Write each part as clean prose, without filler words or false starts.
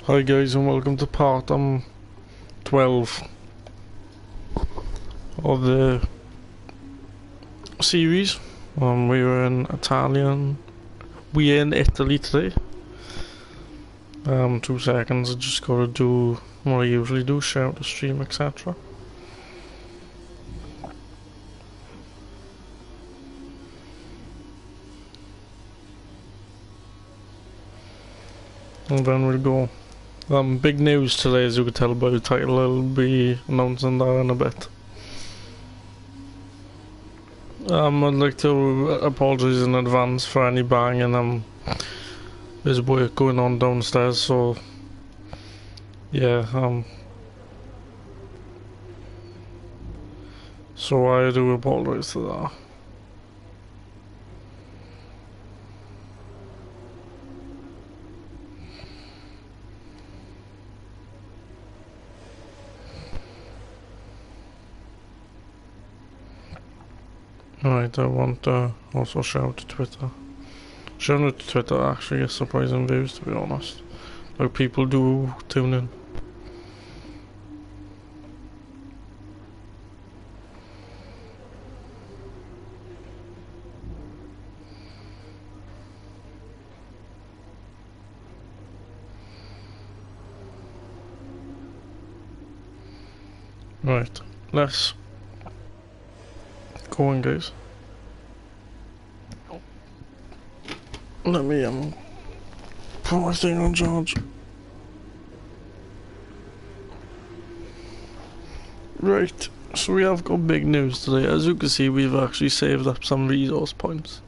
Hi guys and welcome to part 12 of the series. We're in Italy today. 2 seconds, I just gotta do what I usually do, share out the stream, etc. And then we'll go. Big news today, as you can tell by the title. I'll be announcing that in a bit. I'd like to apologise in advance for any banging. There's work going on downstairs, so yeah, so I do apologise for that. Alright, I want to also shout out to Twitter. Shout out to Twitter actually gets surprising views, to be honest. Like, people do tune in. Right, let's go on, guys. Let me put my thing on charge. Right, so we have got big news today. As you can see, we've actually saved up some resource points.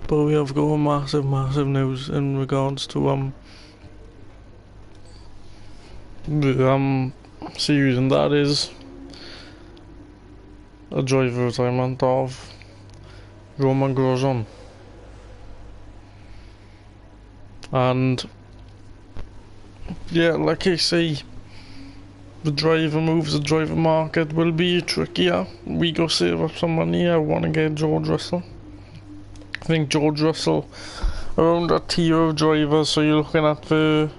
But we have got massive news in regards to the series, and that is a driver retirement of Romain Grosjean. And yeah, like I say, the driver moves, the driver market will be trickier. We go save up some money. I want to get George Russell. I think George Russell around that tier of drivers, so you're looking at the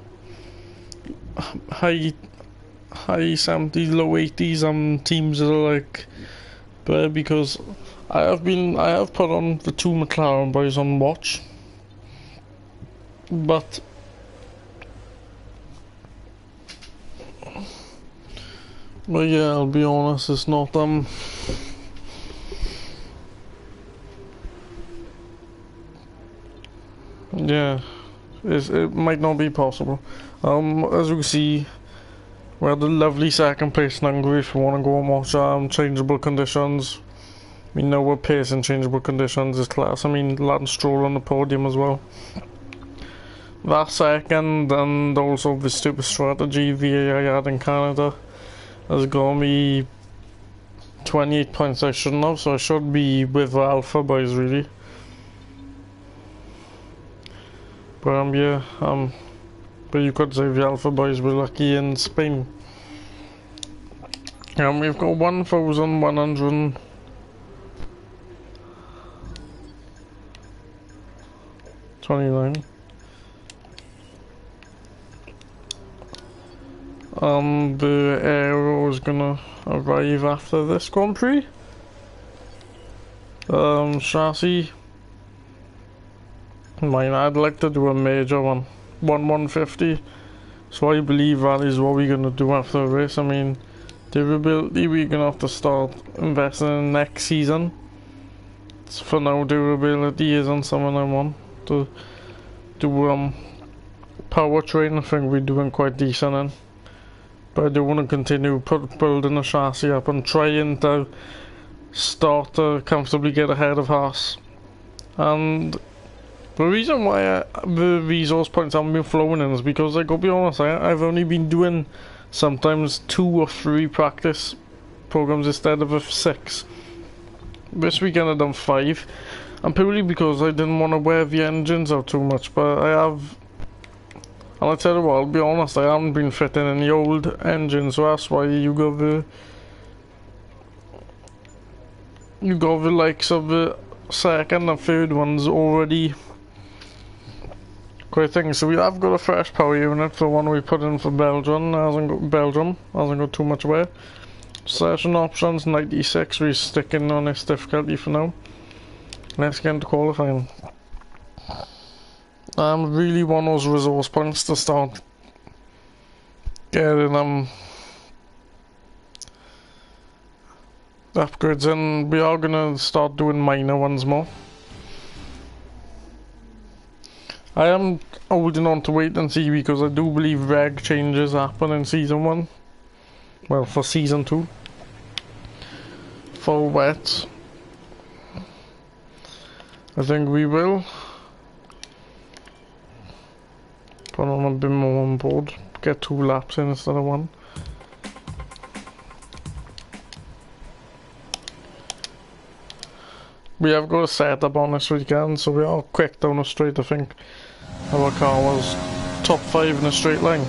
high 70s, low 80s teams that are like, but because I have put on the 2 McLaren boys on watch, but yeah, I'll be honest, it's not yeah, it might not be possible. As you can see, we had a lovely second place in Hungary. If you want to go and watch changeable conditions, we know what pace in changeable conditions is class. I mean, Lance Stroll on the podium as well. That second, and also the stupid strategy VAI had in Canada, has got me 28 points I shouldn't have, so I should be with the Alpha boys really. But yeah, but you could say the Alpha boys were lucky in Spain. And we've got 1,129. The Aero is gonna arrive after this Grand Prix. Chassis. I'd like to do a major one. 150. So I believe that is what we're gonna do after the race. I mean, durability, we're gonna have to start investing in next season. So for now, durability isn't something I want to do. Powertrain, I think we're doing quite decent in. But I do want to continue building the chassis up and trying to start to comfortably get ahead of Haas. And the reason why the resource points haven't been flowing in is because, I gotta be honest, I've only been doing sometimes 2 or 3 practice programs instead of 6. This weekend I've done 5, and purely because I didn't want to wear the engines out too much. But I have, and I tell you what, I'll be honest, I haven't been fitting in the old engines, so that's why you got the likes of the second and third ones already Great thing. So we have got a fresh power unit for one we put in for Belgium. Hasn't got too much weight. Session options 96. We're sticking on this difficulty for now. Let's get into qualifying. Really want those resource points to start getting upgrades in. We are gonna start doing minor ones more. I am holding on to wait and see because I do believe reg changes happen in season 1. Well, for season 2. For wet, I think we will put on a bit more on board. Get 2 laps in instead of 1. We have got a setup on this weekend, so we are quick down the straight. I think our car was top 5 in a straight line,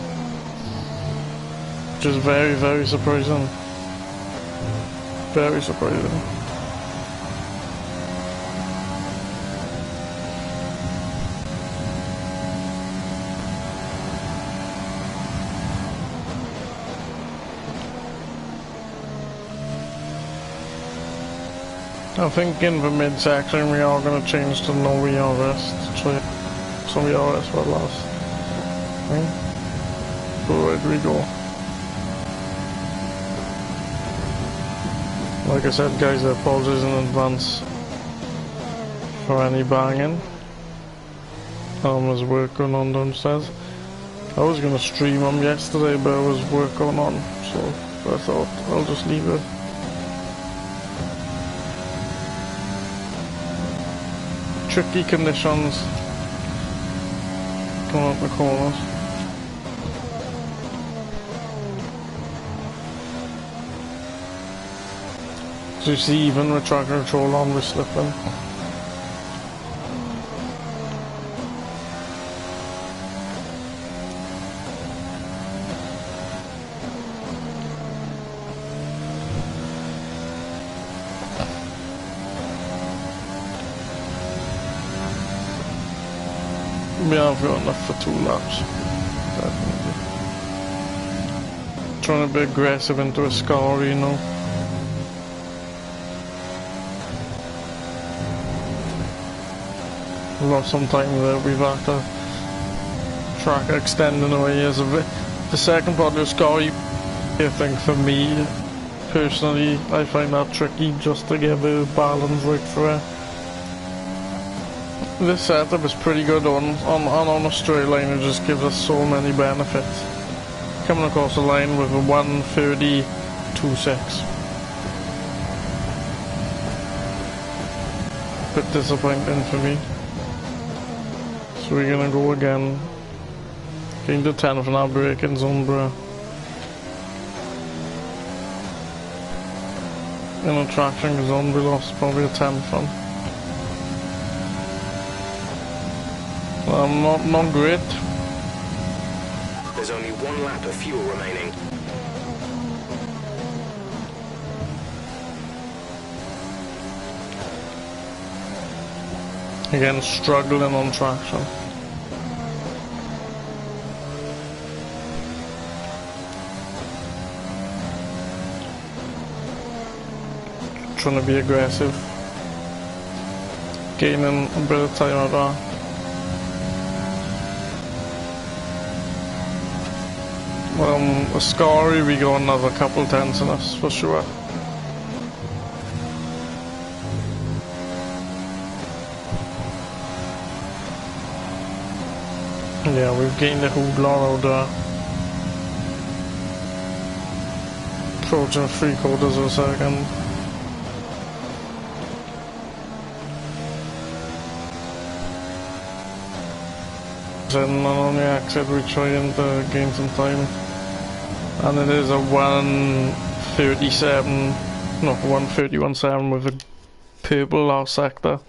which is very, very surprising. Very surprising. I think in the mid-section we are going to change to no ERS to try some ERS for last. Where do we go? Like I said guys, I apologize in advance for any banging. There's work going on downstairs. I was going to stream them yesterday but there was work going on, so I thought I'll just leave it. Tricky conditions coming up the corners. So you see, even with traction control on, we're slipping. We have got enough for 2 laps, definitely. Trying to be aggressive into a scar, you know. We've lost some time there. We've had to track extending away as a bit. The second part of the scar, I think for me personally, I find that tricky just to get the balance right for it. This setup is pretty good on a straight line. It just gives us so many benefits. Coming across the line with a 1:30.26. Bit disappointing for me. So we're gonna go again. Getting to 10th in our braking zone, bro. In a traction zone, we lost probably a 10th on. Not great. There's only 1 lap of fuel remaining. Again, struggling on traction. Trying to be aggressive. Gaining a bit of time out there. Ascari, we got another couple tenths in us for sure. Yeah, we've gained a whole lot out there. Approaching 3/4 of a second. Then on the exit we're trying to gain some time. And it is a 1:37, no, 1:31.7 with a purple last sector.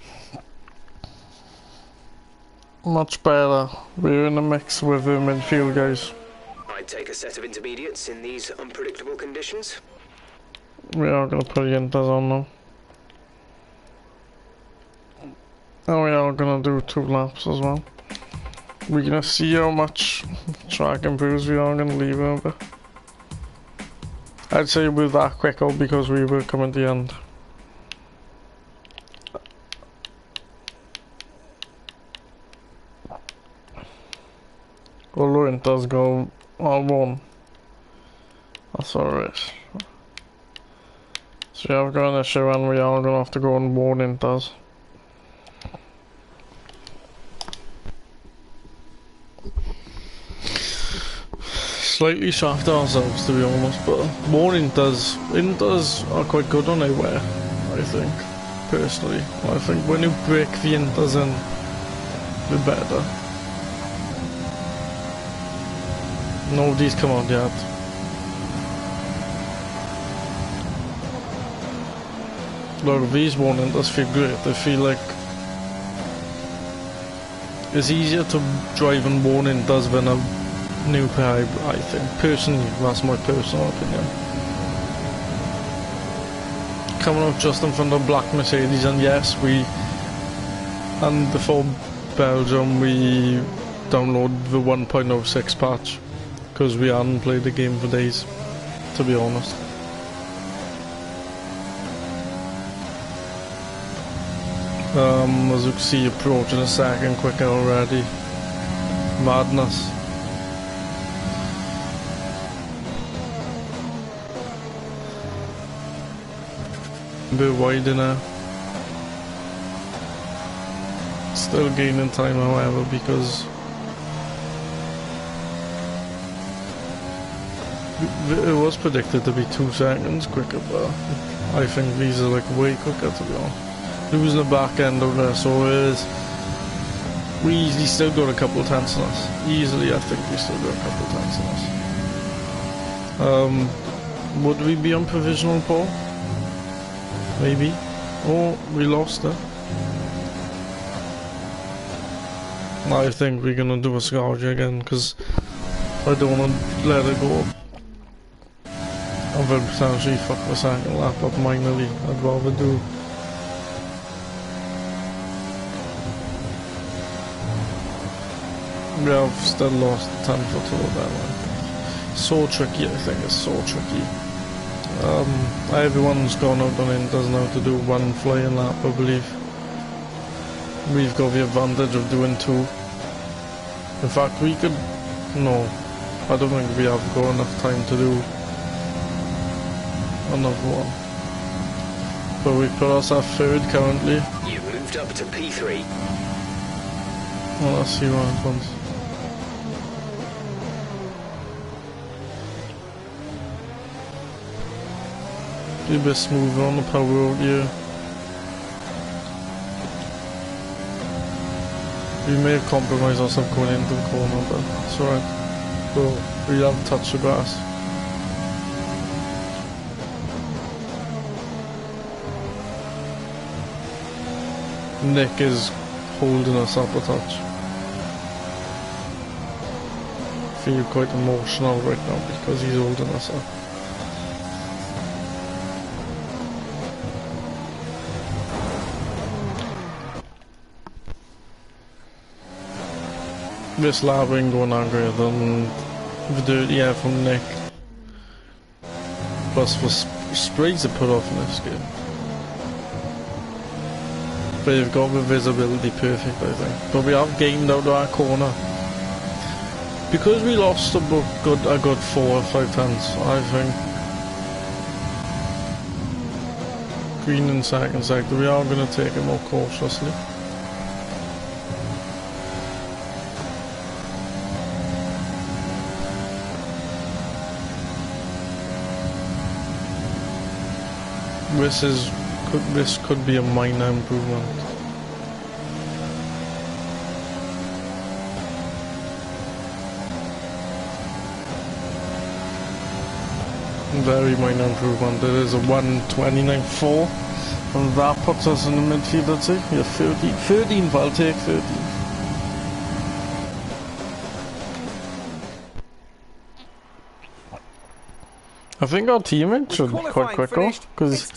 Much better. We're in the mix with the midfield guys. I'd take a set of intermediates in these unpredictable conditions. We are going to put Yentas on now. And we are going to do 2 laps as well. We're gonna see how much track improves we are gonna leave over. I'd say we're that quicker because we were coming to the end. Although it does go R1. That's alright. So yeah, we've got an issue and we are gonna have to go on one inters. Slightly shaft ourselves, to be honest, but more inters are quite good on anywhere, I think, personally. I think when you break the inters in, the better. Nobody's come out yet. Look, these one inters feel great. They feel like it's easier to drive in one inters than a new pair, I think. Personally, that's my personal opinion. Coming up just in front of black Mercedes, and yes, and before Belgium we downloaded the 1.06 patch because we hadn't played the game for days, to be honest. As you can see, approaching a second quicker already. Madness. A bit wider now. Still gaining time, however, because it was predicted to be 2 seconds quicker, but I think these are like way quicker, to be honest. Losing the back end of there, so it is. We easily still got a couple of tenths on us. Easily, I think we still got a couple of tenths on us. Would we be on provisional pole? Maybe. Oh, we lost it. I think we're gonna do a scourge again, because I don't want to let it go. I'm very potentially fuck the second lap up minorly. I'd rather do. We have still lost 10 foot to that one. So tricky, I think it's so tricky. Everyone's gone out on inters now to do 1 flying lap, I believe. We've got the advantage of doing 2. In fact, we could. No, I don't think we have got enough time to do another one. But we put us at 3rd currently. You moved up to P3. Well, let's see what happens. Be a bit smoother on the power road here. We may have compromised ourselves going into the corner, but it's alright. So we have touched the grass. Nick is holding us up a touch. I feel quite emotional right now because he's holding us up. This lap ain't going on greater than the dirty air from Nick. Plus the sprays are put off in this game. They've got the visibility perfect, I think. But we have gained out of our corner. Because we lost a good 4 or 5 tenths, I think. Green in second sector, we are going to take it more cautiously. This could be a minor improvement. Very minor improvement. It is a 1:29.4, and that puts us in the midfield, I'd say. Yeah, 13th, I'll take 13th. I think our teammate should be quite quick though, because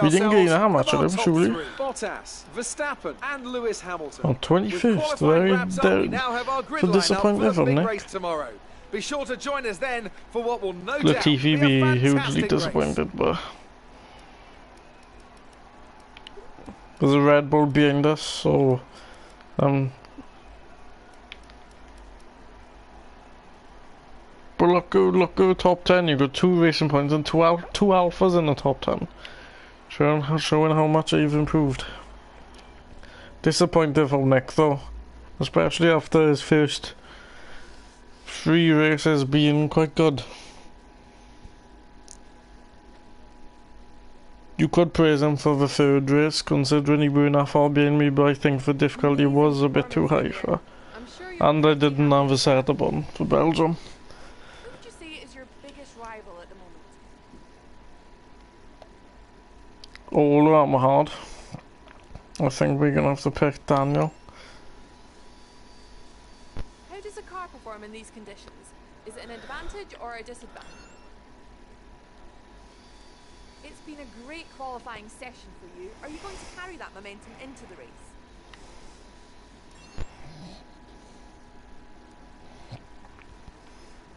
we didn't gain that much of them, surely. Bottas, Verstappen, and Lewis Hamilton. On 21st, very so disappointing for Nick. Tomorrow. Be sure to join us then for what will no doubt Latifi be a hugely disappointed, but there's a Red Bull behind us, so but look at top 10. You've got 2 racing points and two alphas in the top 10, showing how much I've improved. Disappointed for Nick though, especially after his first 3 races being quite good. You could praise him for the 3rd race, considering he weren't that far behind me, but I think the difficulty was a bit too high for, and I didn't have a setup on for Belgium. Who would you say is your biggest rival at the moment? All around my heart. I think we're gonna have to pick Daniel. How does a car perform in these conditions? Is it an advantage or a disadvantage? It's been a great qualifying session for you. Are you going to carry that momentum into the race?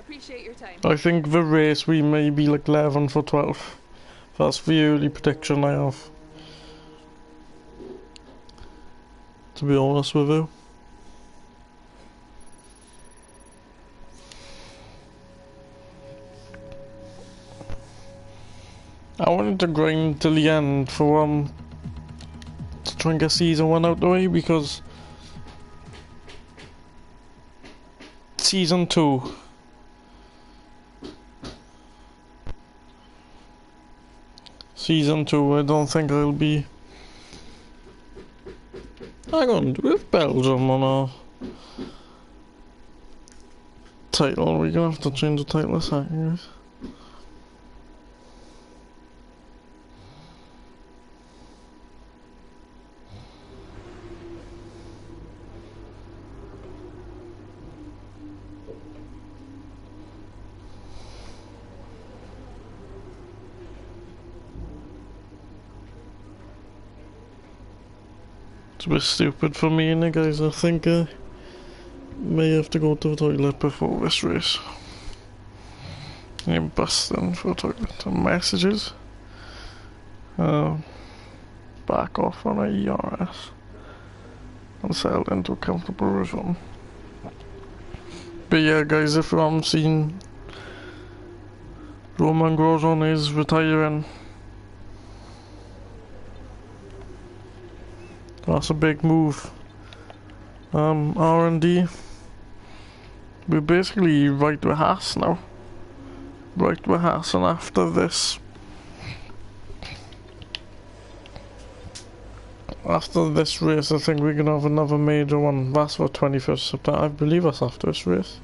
Appreciate your time. I think the race we may be like 11 for 12. That's the early prediction I have, to be honest with you. I wanted to grind till the end for to try and get season 1 out the way, because season 2 I don't think I'll be. Hang on, with Belgium on our title, we're gonna have to change the title a second, guys. It's a bit stupid for me, innit, guys? I think I may have to go to the toilet before this race. I'm busting for the toilet. And messages. Back off on a ERS. And settle into a comfortable rhythm. But yeah, guys, if you haven't seen, Romain Grosjean is retiring. That's a big move. R&D. We're basically right with Haas now. Right with Haas, and after this race, I think we're gonna have another major one. That's for 21st September. I believe that's after this race.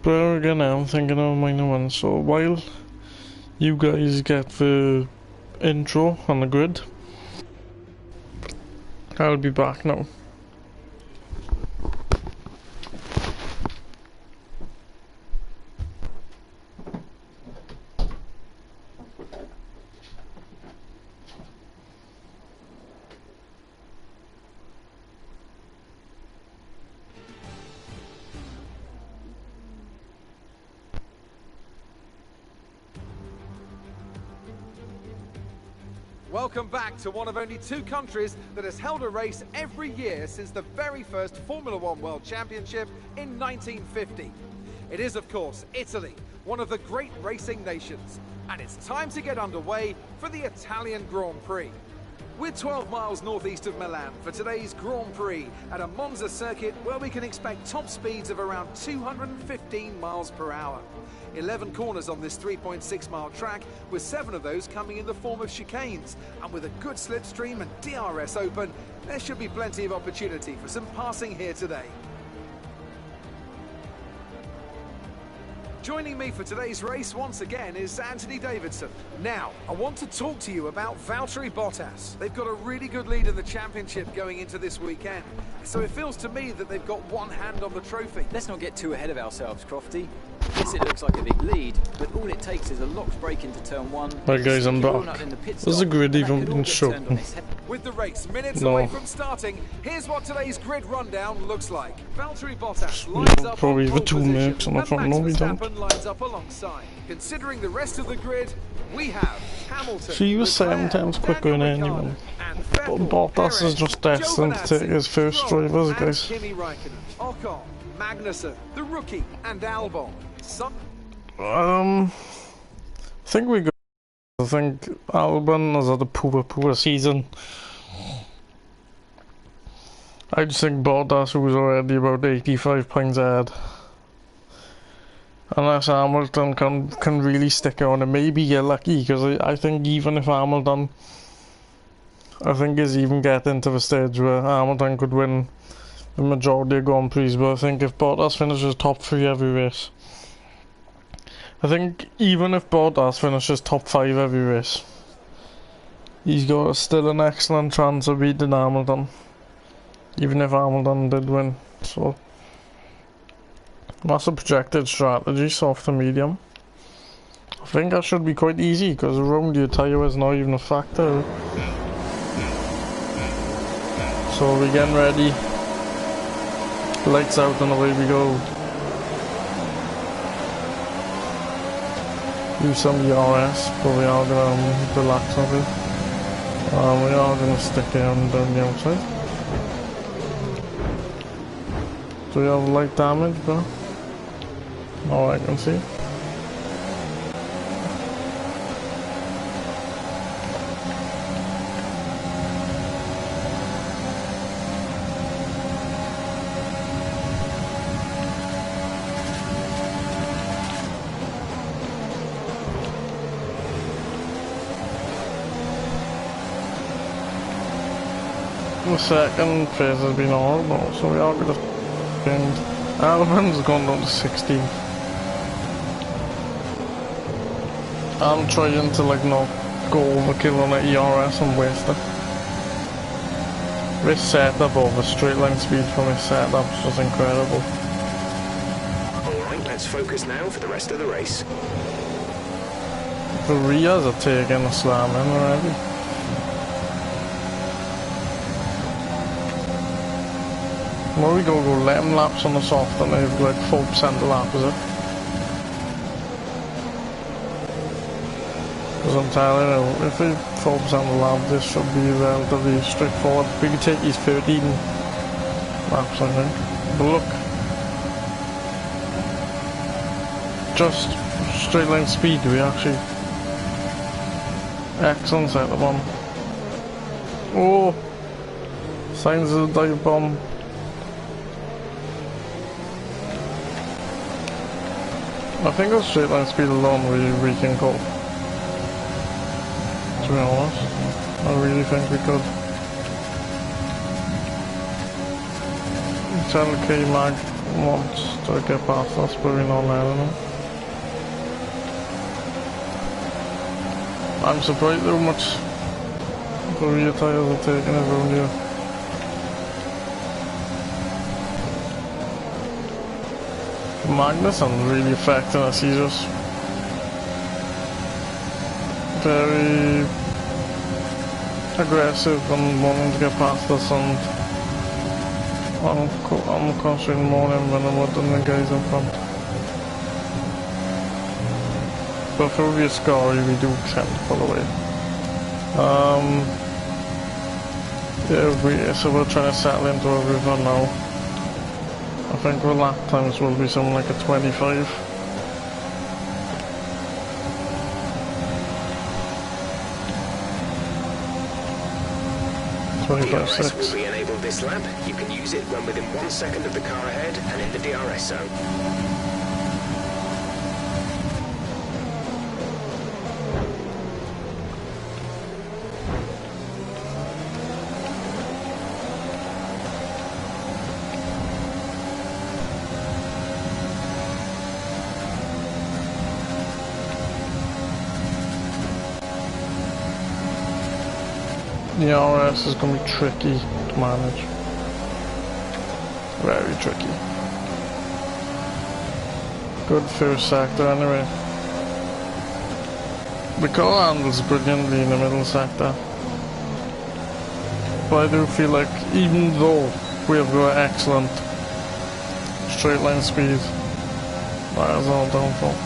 But again, now I'm thinking of minor one. So while you guys get the intro on the grid, I'll be back now. Welcome back to one of only 2 countries that has held a race every year since the very first Formula One World Championship in 1950. It is, of course, Italy, one of the great racing nations, and it's time to get underway for the Italian Grand Prix. We're 12 miles northeast of Milan for today's Grand Prix at a Monza circuit where we can expect top speeds of around 215 miles per hour. 11 corners on this 3.6 mile track, with 7 of those coming in the form of chicanes, and with a good slipstream and DRS open, there should be plenty of opportunity for some passing here today. Joining me for today's race once again is Anthony Davidson. Now, I want to talk to you about Valtteri Bottas. They've got a really good lead in the championship going into this weekend, so it feels to me that they've got one hand on the trophy. Let's not get too ahead of ourselves, Crofty. Yes, it looks like a big lead, but all it takes is a locked break into turn one. Right guys, I'm back. There's a grid even been shown. With the race minutes away from starting, here's what today's grid rundown looks like. Valtteri Bottas lines up probably on the pole two position, minutes on the and front, Max no we don't. Verstappen lines up alongside. Considering the rest of the grid, we have Hamilton. She was Leclerc, 7 times quicker than Daniel anyone. Ricciardo, and But Vettel, Bottas is Perez, just destined to take his first Stroll, drivers, and guys. Kimi Räikkönen, Ocon, Magnussen, the rookie, and Albon. I think we got. I think Albon has had a poor season. I just think Bottas, who was already about 85 points ahead, unless Hamilton can really stick on and maybe get lucky, because I think even if Hamilton, I think is even getting to the stage where Hamilton could win the majority of Grand Prix, but I think if Bottas finishes top 3 every race, I think even if Bottas finishes top 5 every race, he's got still an excellent chance of beating Hamilton, even if Hamilton did win. So that's a projected strategy, soft to medium. I think that should be quite easy because around your tyre is not even a factor. So we're getting ready, lights out and away we go. Use some ERS, but we are going to relax a bit. We are going to stick down the outside. Do we have light damage, bro? Oh, I can see. The second phase has been horrible, so we are going to end. Albon's gone down to 16. I'm trying to like not go overkill on the ERS and waste it. This setup over straight line speed from his setup is just incredible. Alright, let's focus now for the rest of the race. The rears are taking a slam in already. Well, we go 11 laps on the soft and they've like 4% a lap, is it? Because I'm telling you, if they 4% a lap, this should be relatively straightforward. We could take these 13 laps, I think. But look, just straight line speed, we actually excellent setup on. Oh, signs of the dive bomb. I think with straight line speed alone we can go. To be honest, I really think we could. Channel K Mag wants to get past us, but we're not letting him. I'm surprised how much the rear tyres are taking around here. Magnussen really affecting us. He's just very aggressive and wanting to get past us, and I'm concentrating more on him than the guys in front. But for real score, we do tend to pull away. Yeah, so we're trying to settle into a river now. I think our lap times will be something like a 25. DRS will be enabled this lap. You can use it when within 1 second of the car ahead and in the DRS zone. The RS is going to be tricky to manage. Very tricky. Good first sector anyway. The car handles brilliantly in the middle sector. But I do feel like even though we have got excellent straight line speed, that is our downfall.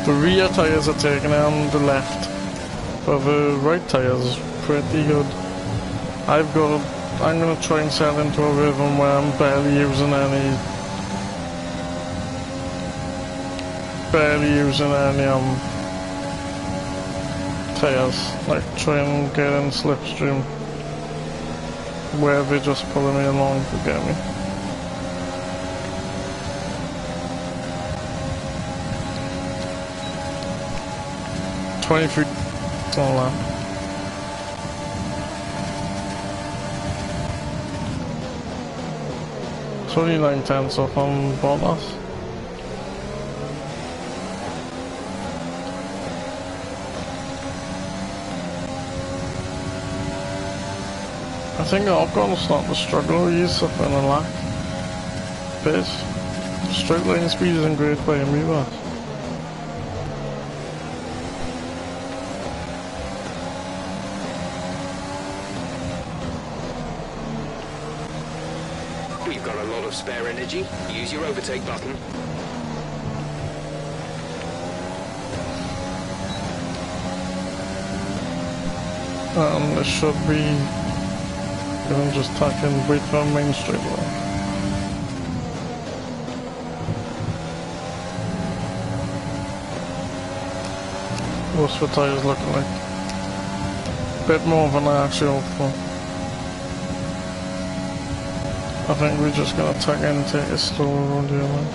The rear tyres are taking it on the left, but the right tyres are pretty good. I'm gonna try and settle into a rhythm where I'm barely using any tyres. Like try and get in slipstream where they're just pulling me along to get me. It's all that. It's only 9/10 off on Bottas. I think Ocon starting to struggle. He's suffering a lack of pace. Straight line speed isn't great by him either. We've got a lot of spare energy. Use your overtake button. This should be going just tack and wait for main straight line. What's the tyres looking like? Bit more than I actually hoped for. I think we're just gonna tack in and take it slow around here, man.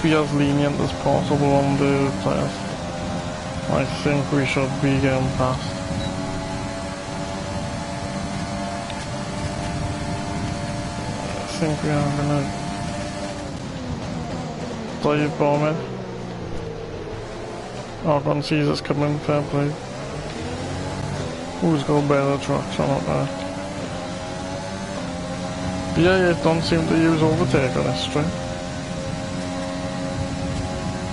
Be as lenient as possible on the tyres. I think we should be getting past. I think we are gonna dive bomb it. Ocon sees us coming, fair play. Who's got better traction up there? BIA don't seem to use overtake on this straight.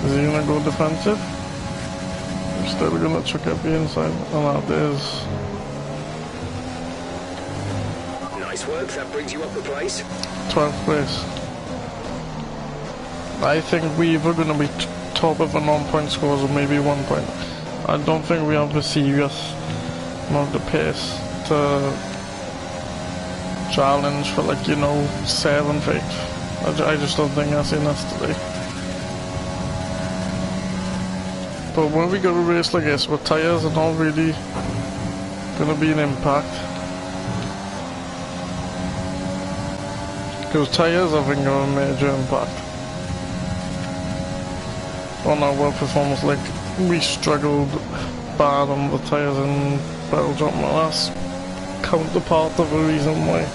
Is he gonna go defensive? I'm still gonna check out the inside, and that is... Nice work, that brings you up a place. 12th place. I think we're either gonna be top of the non-point scores or maybe 1 point. I don't think we have the serious amount of pace to challenge for, like, you know, 7th, 8th. I just don't think that's in us today. But when we go to a race like this, where tyres are not really going to be an impact. Because tyres, I think, are a major impact on our world performance. Like, we struggled bad on the tyres in Belgium, and that's counterpart of the reason why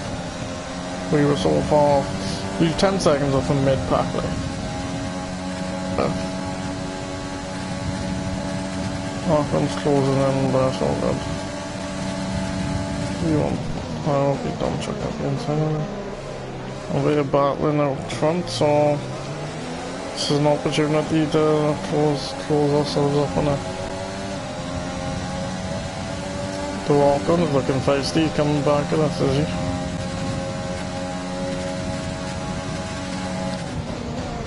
we were so far off. We were 10 seconds off in mid-pack, like. Ocon's closing in, but that's all good. We won't. I hope we don't check out the inside. And we're battling out front, so this is an opportunity to close ourselves up on it. The Ocon is looking feisty, he's coming back at us, is he?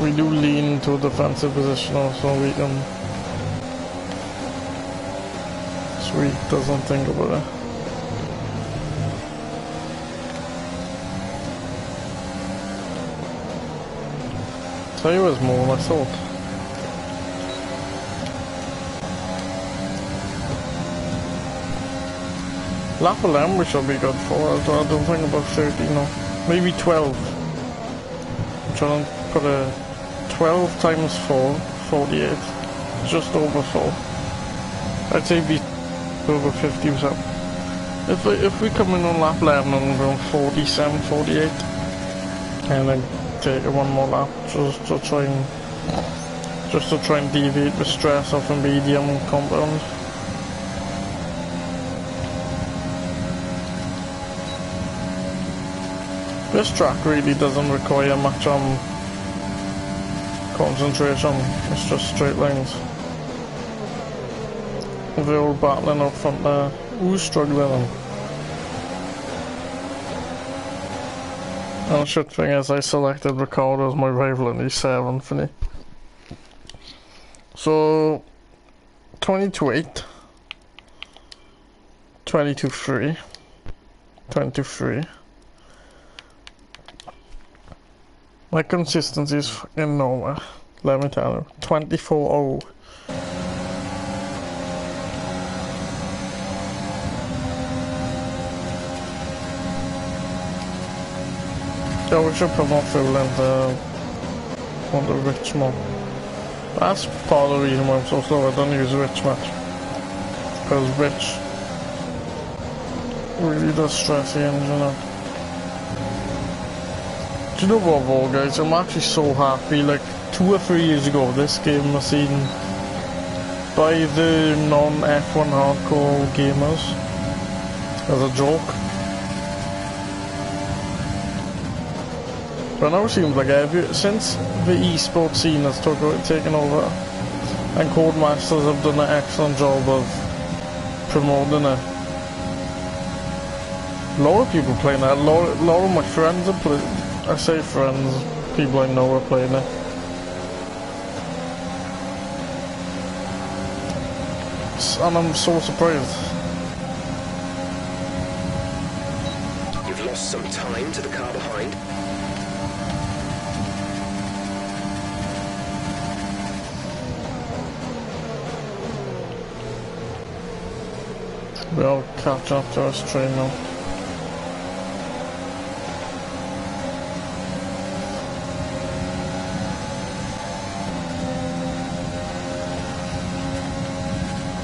We do lean to a defensive position also, we can... Sweet doesn't think about it. Tell you was more than I thought. Lap 11 we should be good for. I don't think about 13 no. Maybe 12. I'm trying to put a 12 times 4, 48. Just over 4. I'd say be over 50%. If we come in on lap 11 and we're on 47, 48, and then take one more lap just to try and just to try and deviate the stress off a medium compound. This track really doesn't require much concentration, it's just straight lines. They're all battling up front there. Who's struggling? And the shit thing is, I selected Ricardo as my rival and he's 7th, isn't he? So 22-8, 22-3, 22-3. My consistency is fucking nowhere, let me tell you. 24-0. Yeah, we should put more fuel into the rich more. That's part of the reason why I'm so slow. I don't use rich much. Because rich really does stress the engine out. Do you know what though, guys? I'm actually so happy. Like 2 or 3 years ago, this game was seen by the non-F1 hardcore gamers as a joke. But now it seems like since the esports scene has taken over, and Codemasters have done an excellent job of promoting it. A lot of people playing it. A lot of my friends are playing. I say friends, people I know are playing it. And I'm so surprised. You've lost some time to the car behind. We'll catch up to us train now.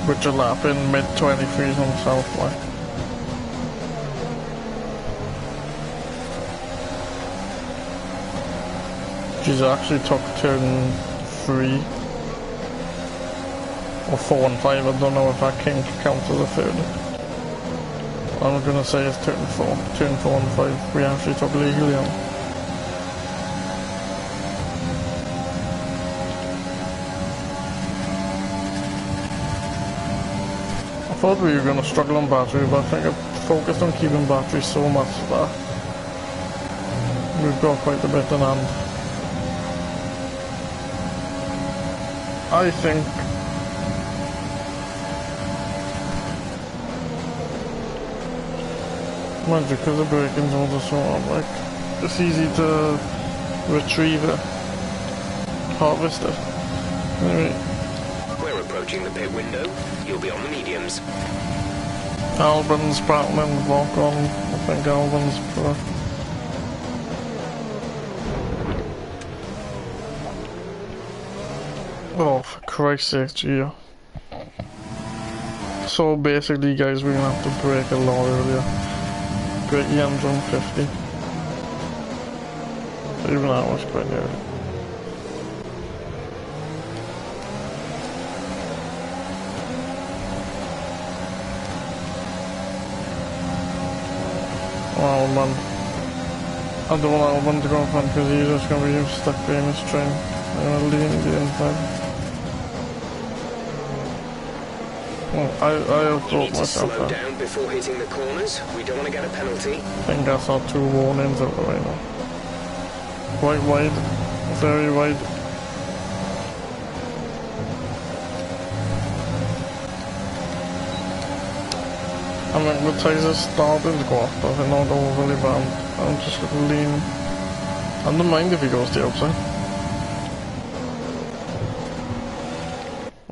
Which a lap in mid-23s on Southway. She's actually took turn 3 or 4 and 5. I don't know if that kink counts as a third. I'm gonna say it's turn 4 and 5. We actually took legally on. I thought we were gonna struggle on battery, but I think I focused on keeping battery so much that we've got quite a bit in hand. I think mind you, because the braking zones are so on, like, it's easy to retrieve it, harvest it. Anyway. We're approaching the pit window. You'll be on the mediums. Albon's battling walk on. I think Albon's pro. Oh, for Christ's sake, Gio. So basically, guys, we're gonna have to brake a lot earlier. Brake the M150. Even that was quite early. Oh man, I don't want Albon to go in front because he's just going to be stuck behind this train. I'm going to lean the inside. Well, I outbrought myself there. Slow down before hitting the corners. We don't want to get a penalty. I think I saw 2 warnings out the way now. Quite wide, very wide. I mean, the tyres are starting to go off, but they're not overly bad. I'm just going to lean. I don't mind if he goes the outside.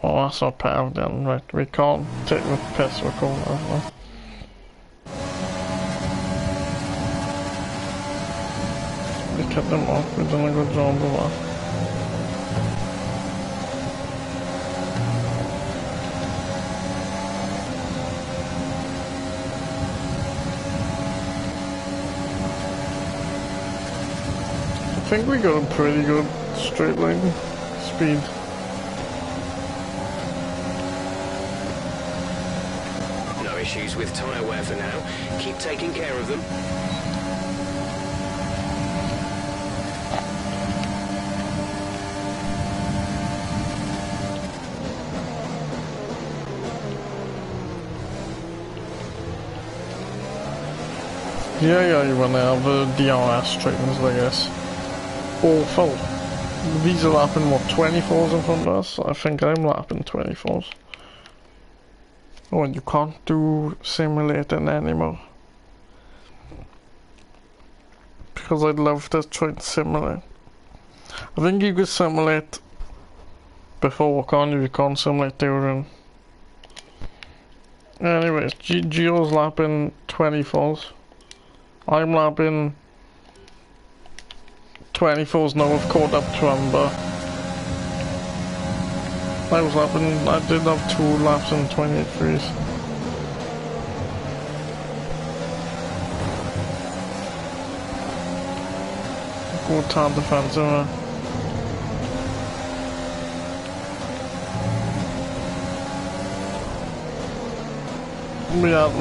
Oh, that's not paved then, right? We can't take the piss we're going now. We kept them off, we've done a good job of that. I think we got a pretty good straight line speed. issues with tyre wear for now. Keep taking care of them. Yeah, when they have DRS trains, I guess. Awful. These are lapping, what, 24s in front of us? I think I'm lapping 24s. Oh, and you can't do simulating anymore. Because I'd love to try to simulate. I think you could simulate before, can't you? You can't simulate during. Anyways, Gio's lapping 24s. I'm lapping 24s now. I've caught up to Amber. I did have 2 laps in 28.3s. Go tad defensive now.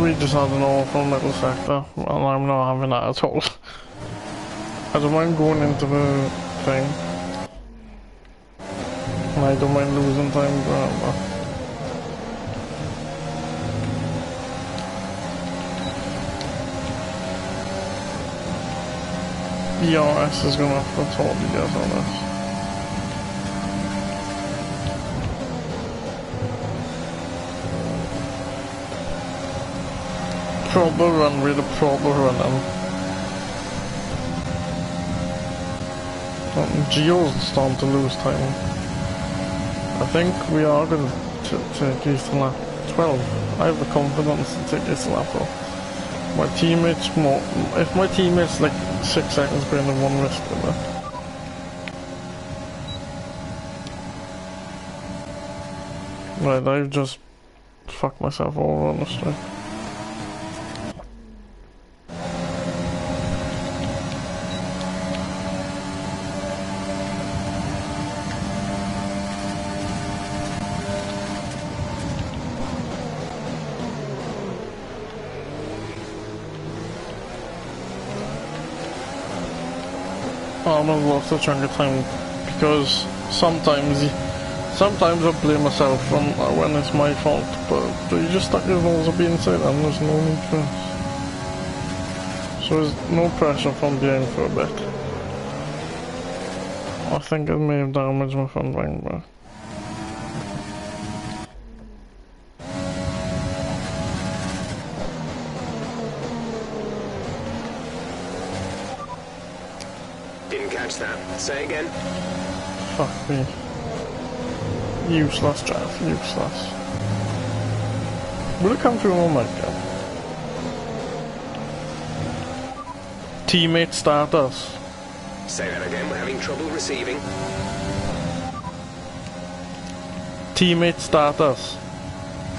We just had an awful middle sector, and I'm not having that at all. I don't mind going into the thing, and I don't mind losing time, but ERS is gonna have to talk to you guys on this. Proper run with a proper run in. Gio's starting to lose time. I think we are going to take this to lap 12. I have the confidence to take this lap though. My teammates more. If my teammates like 6 seconds behind the one risk with that. Right, I've just fucked myself over honestly. I'm gonna lost a chunk of time because sometimes I blame myself when it's my fault, but you just stuck your balls up being inside and there's no need for it. So there's no pressure from behind for a bit. I think it may have damaged my front wing, but that. Say again. Fuck me. Useless, Jeff. Useless. Will it come through? Oh my god. Teammate status. Say that again. We're having trouble receiving. Teammate status.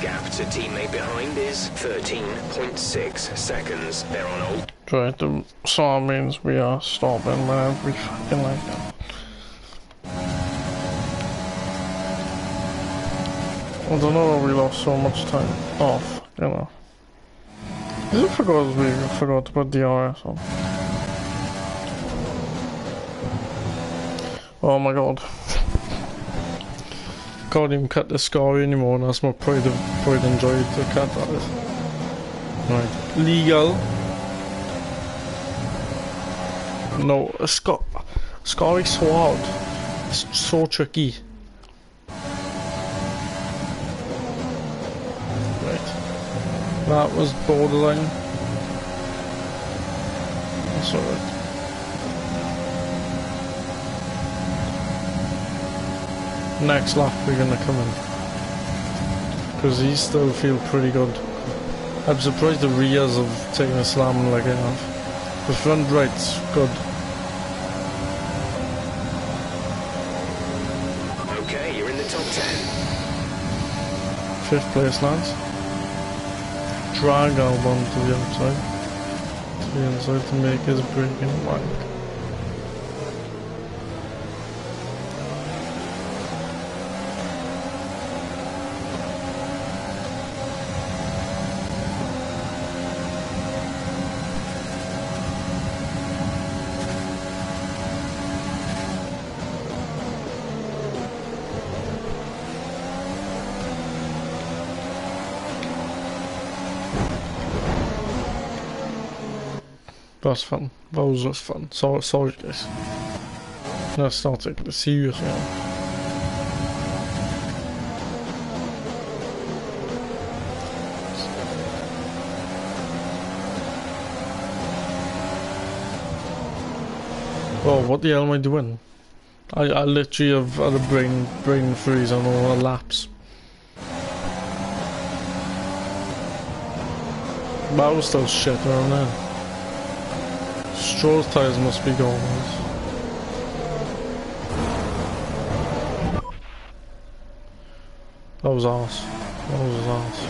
Gap to teammate behind is 13.6 seconds. They're on hold. Right, so that means we are stopping whenever we fucking like that. I don't know why we lost so much time off, you know. Is it because we forgot to put DRS on? Oh my god. Can't even cut the scar anymore, and that's my pride and joy to cut that. Right, legal. No, scar is so hard. It's so tricky. Right. That was borderline. That's alright. Next lap we're gonna come in. Because these still feel pretty good. I'm surprised the rears have taken a slam like I have. The front right's good. Okay, you're in the top 10. 5th place, lads. Drag Albon to the outside. To the inside to make his braking wank. That's fun. That was just fun. Sorry guys. Let's not take this seriously now. Oh, what the hell am I doing? I literally have had a brain freeze on all the laps. That was still shit around there. Stroll's tyres must be gone. That was arse. That was arse.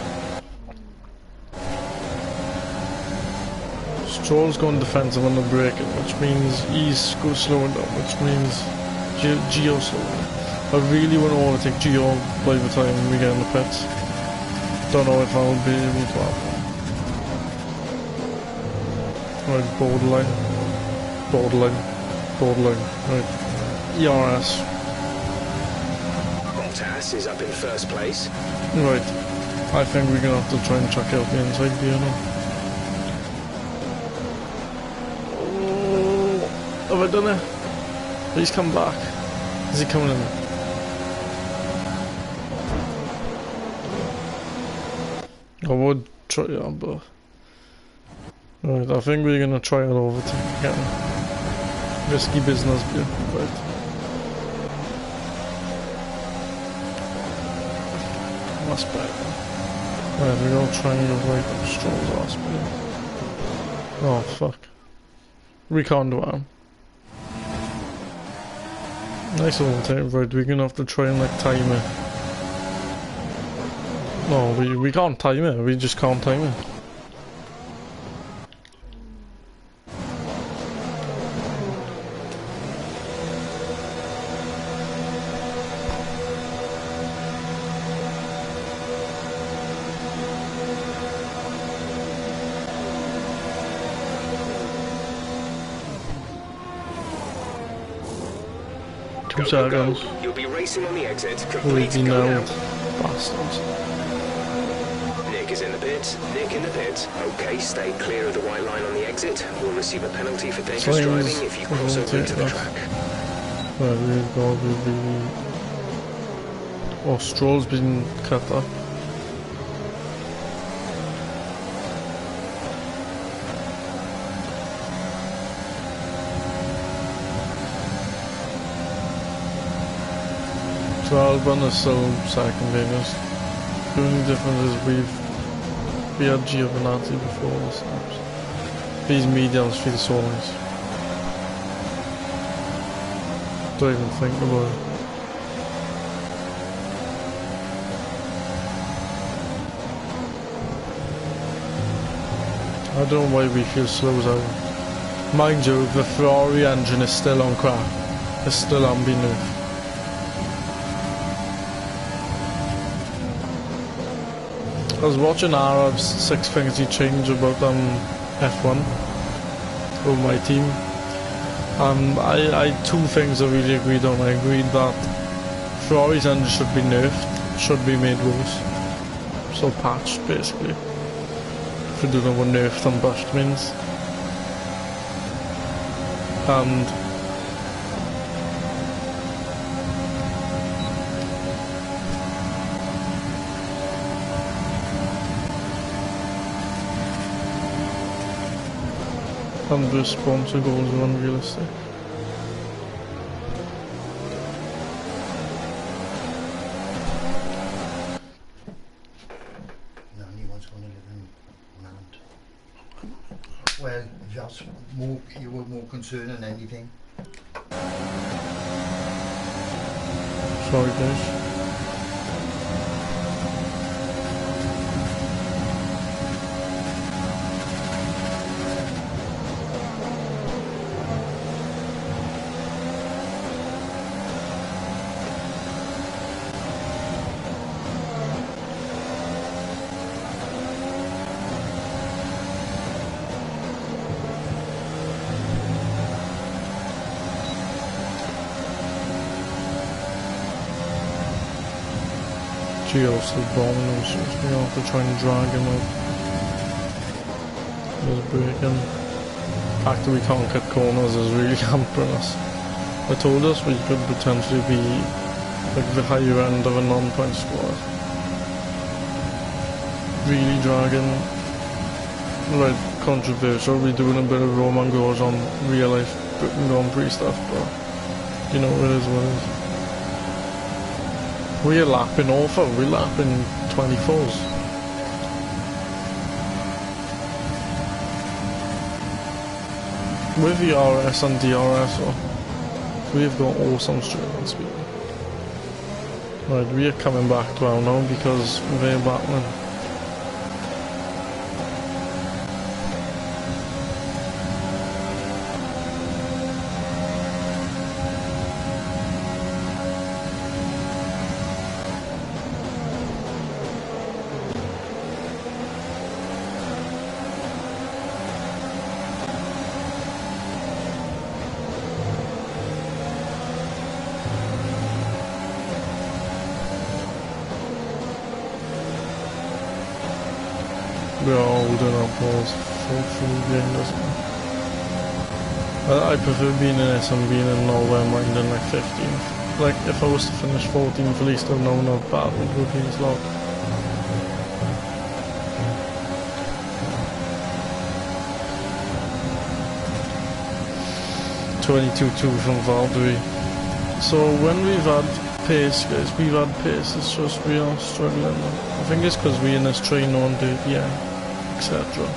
Stroll's going defensive on the braking, which means he's slowing down, which means Gio's slowing. I really want to overtake Gio by the time we get in the pits. Don't know if I'll be able to happen. Right, borderline. Right, ERS. Bottas is up in first place. Right, I think we're gonna have to try and check out the inside gear now. Oh, have I done it? He's come back. Is he coming in? I would try it, but... Right, I think we're gonna try it over again. Risky business, yeah, right. That's better. Right, we're gonna try and go right up Stroll's ass, but... Oh, fuck. We can't do it. Nice little time, right, we're gonna have to try and like time it. No, we can't time it, we just can't time it. Go, go. You'll be racing on the exit. Complete. Go now. Bastards. Nick is in the pits. Nick in the pits. Okay, stay clear of the white line on the exit. We'll receive a penalty for dangerous driving if you cross over into the track. Oh, Stroll's been cut up. So Albon is still second Venus. The only difference is we had Giovinazzi before the snaps. These mediums feel so nice. Don't even think about it. I don't know why we feel slow as hell. Mind you, the Ferrari engine is still on crap. It's still on being nerfed. I was watching Arab's 6 things he changed about F1 with my team. I 2 things I really agreed on. I agreed that Ferrari's engine should be nerfed, should be made worse. So patched basically. If you don't know what nerfed and bashed means. And the sponsor goals are unrealistic. No, anyone's going to live in Ireland. Well, that's more, you were more concerned than anything. Sorry guys. Gio's still bombing him, so we have to try and drag him out. He's breaking. fact that we can't cut corners is really hampering us. I told us we could potentially be like the higher end of a non-point squad. Really dragging, like, controversial, we're doing a bit of Roman Grosjean real life Britain Grand Prix stuff, but you know, it is what it is. We're lapping awful, we're lapping 24s. With the RS and DRS, we've got awesome straight speed. Right, we are coming back well now because they're battling. We are holding our balls fully behind us. I prefer being in S and being in nowhere minding like 15th. Like, if I was to finish 14th, at least I've known how bad it would be as well. .22.2 from Valtteri. So when we've had pace, guys, we've had pace, it's just we are struggling. I think it's because we're in this train on the, yeah, etc.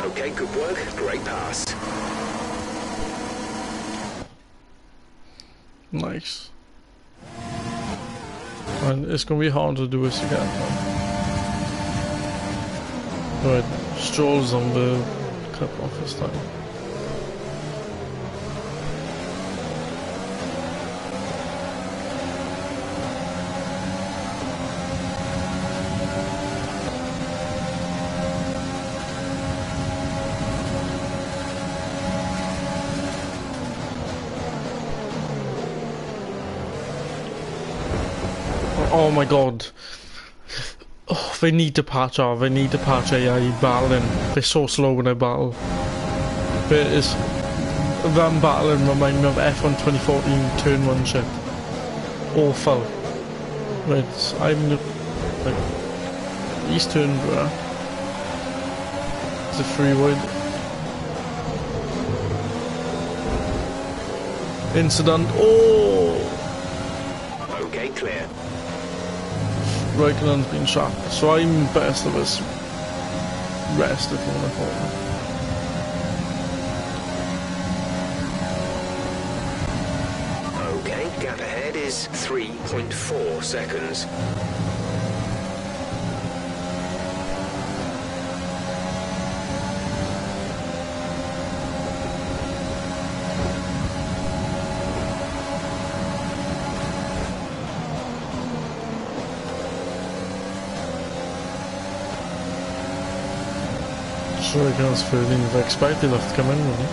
Okay, good work. Great pass. Nice. And it's gonna be hard to do this again. Right, Stroll's on the cut off this time. Oh my god. Oh, they need to patch out. They need to patch AI battling. They're so slow when they battle. But it's... them battling remind me of F1 2014 turn 1 shit. Awful. Right, I'm... like... East turn, bro. It's a free wide. Incident. Oh! Okay, clear. Raikkonen's been shot, so I'm best of us rest if you want to call it. Okay, gap ahead is 3.4 seconds. Raikkonen's 13th, I expected that to come in, really.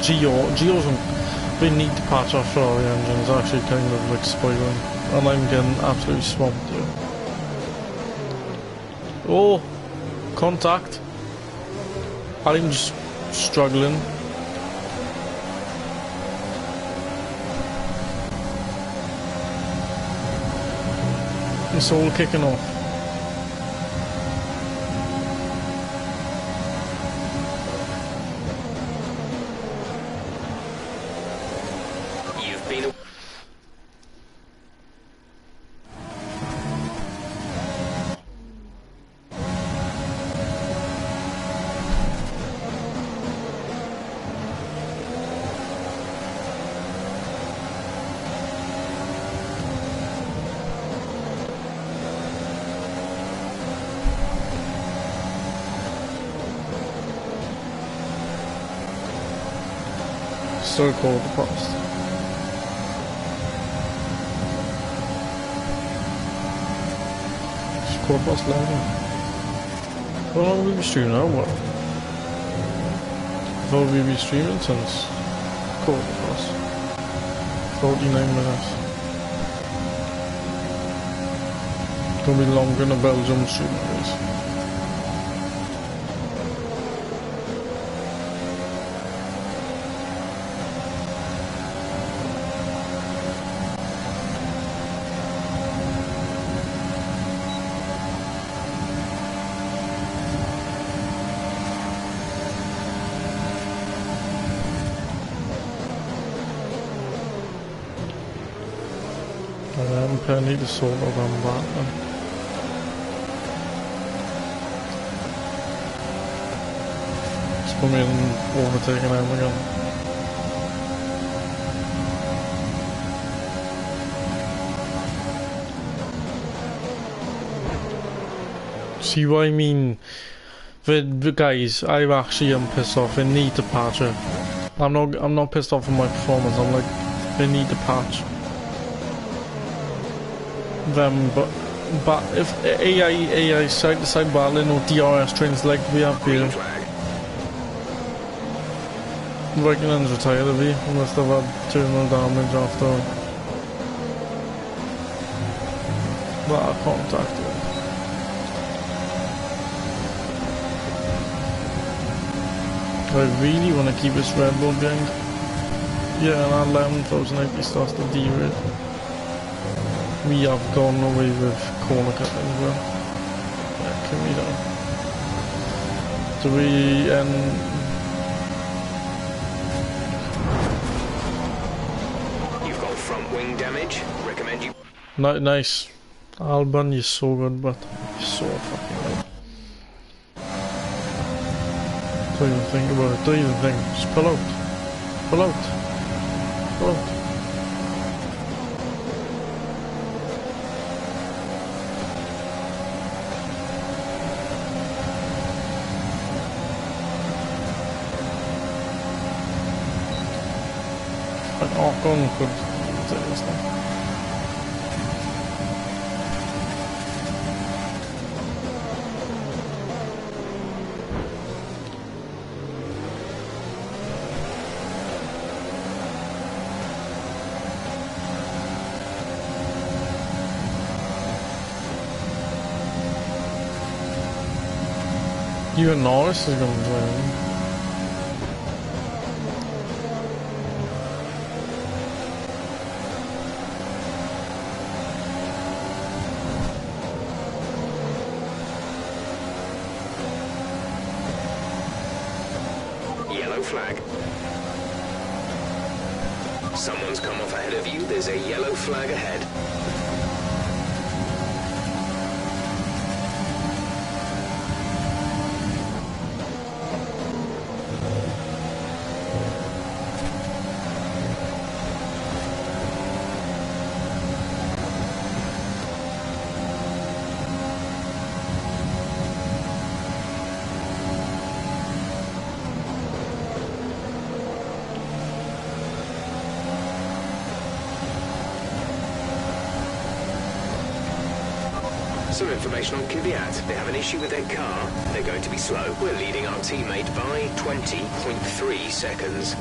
Gio's they need to patch our Ferrari engines, actually kind of like spoiling, and I'm getting absolutely swamped here. Oh! Contact! I'm just struggling. It's all kicking off. Circle across. Quarter past 11. How long will we stream now? What? Thought we'd be streaming since quarter past 49 minutes. It's gonna be longer than a Belgium stream, guys. I need to sort of that then. It's coming in overtaking him again. See what I mean? The guys, I actually am pissed off. They need to patch it. I'm not pissed off with my performance. I'm like, they need to patch them, but if AI side to side battling or DRS trains like we have here, Reckning's retired of he must have had terminal damage after that contact. I really want to keep this Red Bull gang. Yeah, and 11,000 IP starts to derail. We have gone away with corner cutting as well. Yeah, can we do we You've got front wing damage. Recommend you. Nice. Albon, you're so good, but you're so fucking good. Don't even think about it. Don't even think. Just pull out. Pull out. Pull out. Ocon could do this now. Even Norris is going to join. Flag. Someone's come off ahead of you. There's a yellow flag ahead. Some information on Kvyat. They have an issue with their car. They're going to be slow. We're leading our teammate by 20.3 seconds.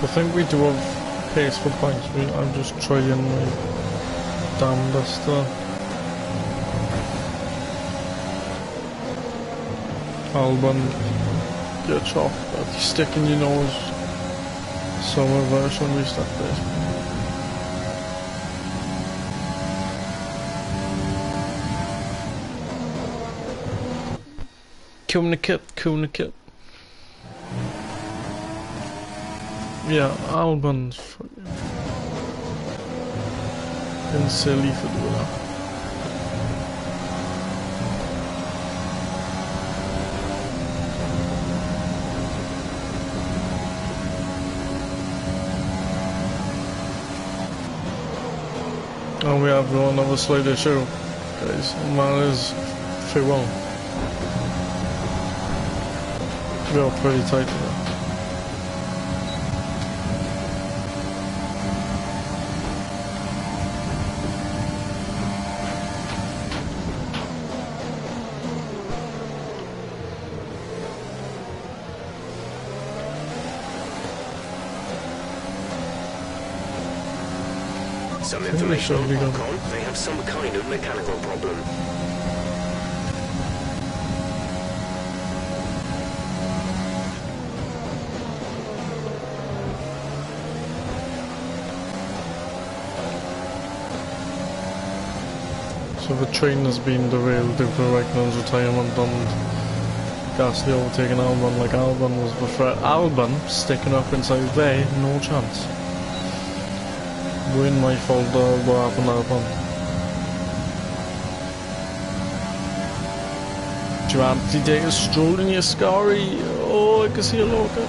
I think we do have pace for points. I'm just trying my damnedest to Albon gets off, but he's sticking your nose somewhere version restart this. Communicate. Yeah, Albon's fucking silly for doing that. And we have another slight issue, guys, and that is fuel. We are pretty tight now. Some information on Ocon. They have some kind of mechanical problem. So the train has been derailed due to Raikkonen's retirement and Gasly overtaking Albon like Albon was the threat. Albon sticking up inside there, no chance. Ruined my fault what happened Albon. Do you want to take a stroll in your Scary? Oh, I can see a logo.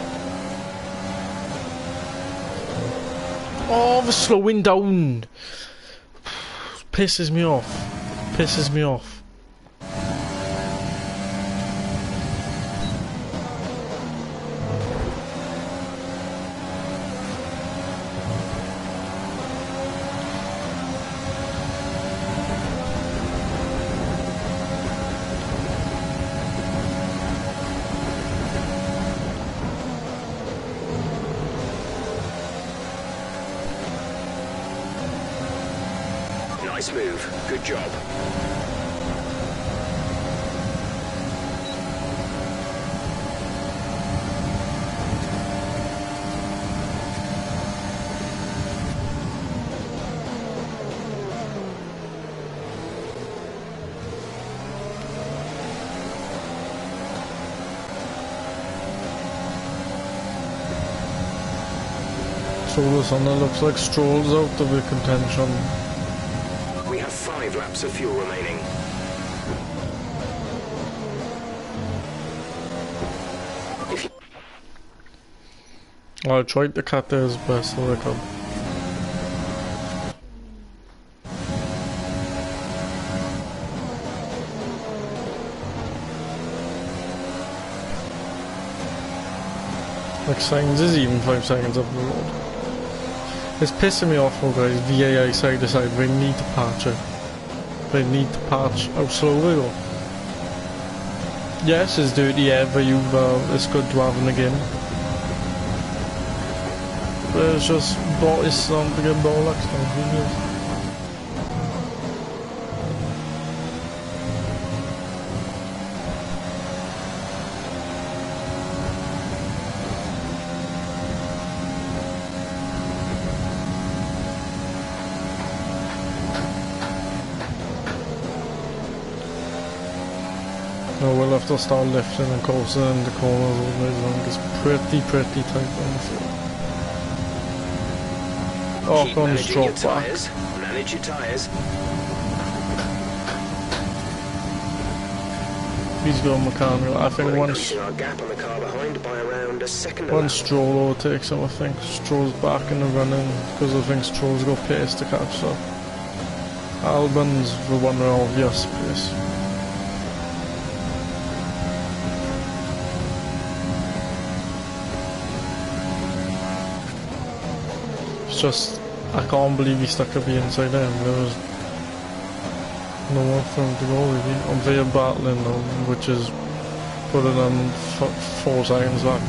Oh, the slowing down. Pisses me off. Pisses me off. Nice move. Good job. So this one looks like Stroll's out of the contention. We have 5 laps of fuel remaining. I tried to cut there as best as I could. Like Sainz is even 5 seconds up the road. It's pissing me off though guys, VAI side to side, they need to patch it. They need to patch how slow they go. Yes, it's dirty, yeah, but it's good to have in the game. But it's just, it's starting to get bollocks now, No, we'll have to start lifting and coasting in the corners all the way along. It's pretty tight on the field. Ocon's drop back. Manage your tyres. He's going mechanical. I think once our gap on the car behind by around a second. Once Stroll overtakes him, I think Stroll's back in the running because I think Stroll's got pace to catch up. Albon's the one with obvious pace. Just, I can't believe he stuck up the inside there. There was nowhere for him to go really. I'm very battling though, which is putting him 4 seconds back.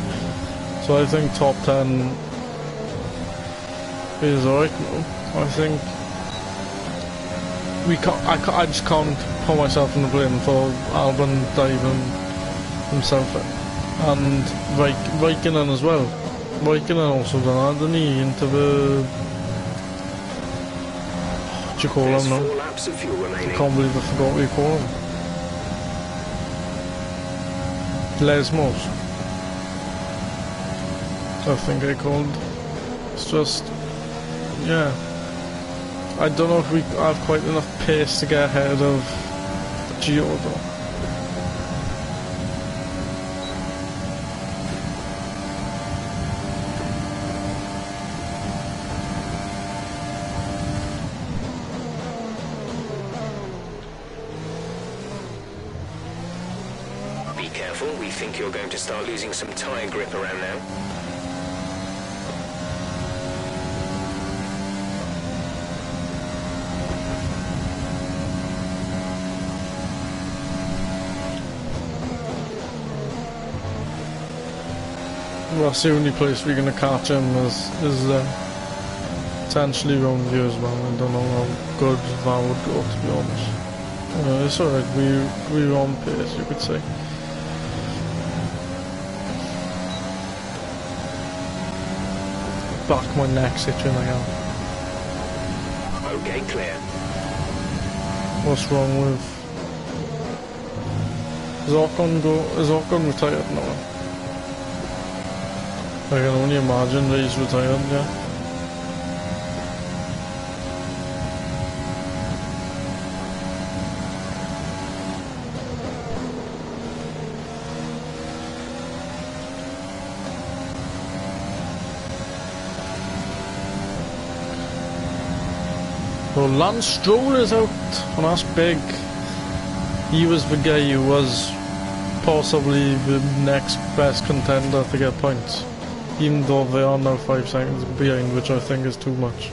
So I think top 10 is alright. I think we can't, I just can't put myself in the blame for Albon diving himself in. And Raikkonen as well. Raikkonen also done that, didn't he, into the... What do you call him now? I can't believe I forgot what you call him. Lesmos. I think I called. It's just... yeah. I don't know if we have quite enough pace to get ahead of Gio though. careful. We think you're going to start losing some tyre grip around now. Well, that's the only place we're gonna catch him is potentially around here as well. I don't know how good that would go, to be honest. It's alright, we're on pace, you could say. Back my neck itching again. Okay, clear. What's wrong with... Is Ocon retired now? I can only imagine that he's retired, yeah. So Lance Stroll is out, and that's big. He was the guy who was possibly the next best contender to get points. Even though they are now 5 seconds behind, which I think is too much.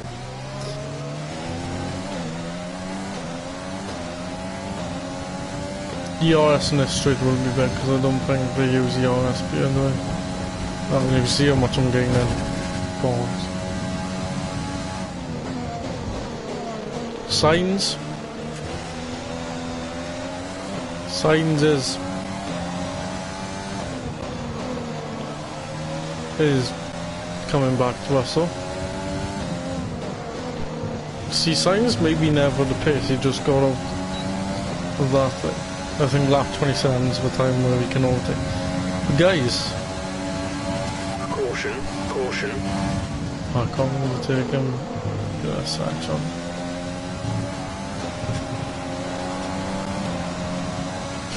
ERS in this straight will be big, because I don't think they use ERS behind the way. I mean, you see how much I'm getting in points. Signs is coming back to Russell. See, Sainz maybe never the pace, he just got out of that thing. I think lap 27 is the time where we can overtake. Guys! Caution, caution. I can't overtake him. Get a section.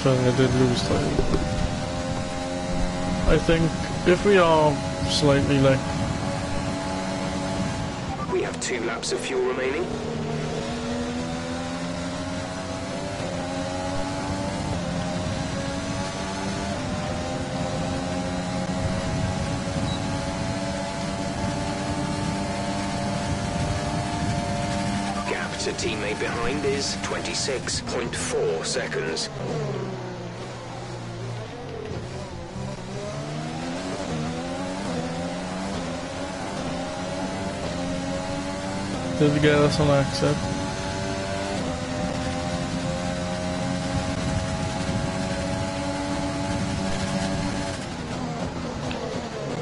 I did lose time. I think if we are slightly late. We have 2 laps of fuel remaining. Gap to teammate behind is 26.4 seconds. Did get us on exit.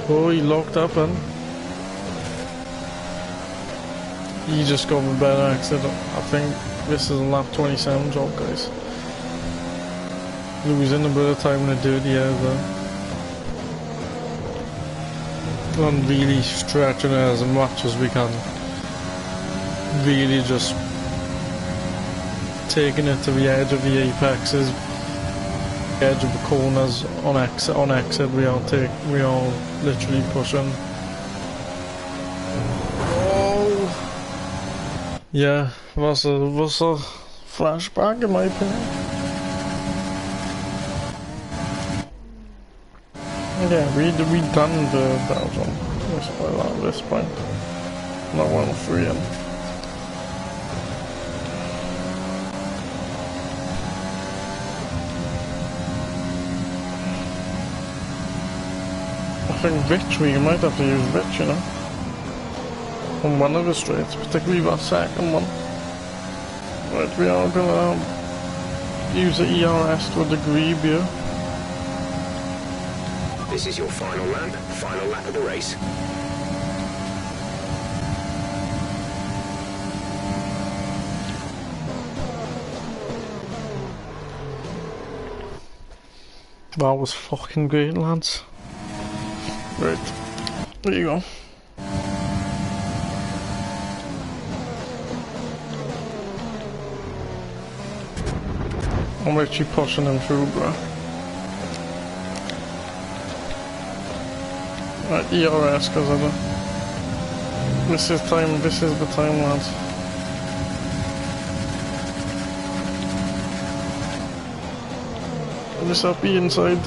Oh, he locked up and he just got a better exit. I think this is a lap 27 job, guys. Losing a bit of time in the dirty air there. And really stretching it as much as we can. Really just taking it to the edge of the apexes, edge of the corners on exit. We are literally pushing. Oh, yeah, was a flashback in my opinion. Yeah, we done the Belgium at this point. Not 1-3 in. I think victory, you might have to use Rich, you know, on one of the straights, particularly that second one. Right, we are gonna use the ERS to a degree here. This is your final lap of the race. That was fucking great, lads. Right, there you go. I'm actually pushing him through, bro. Right, ERS, cause of the... This is the time, lads. This up the inside.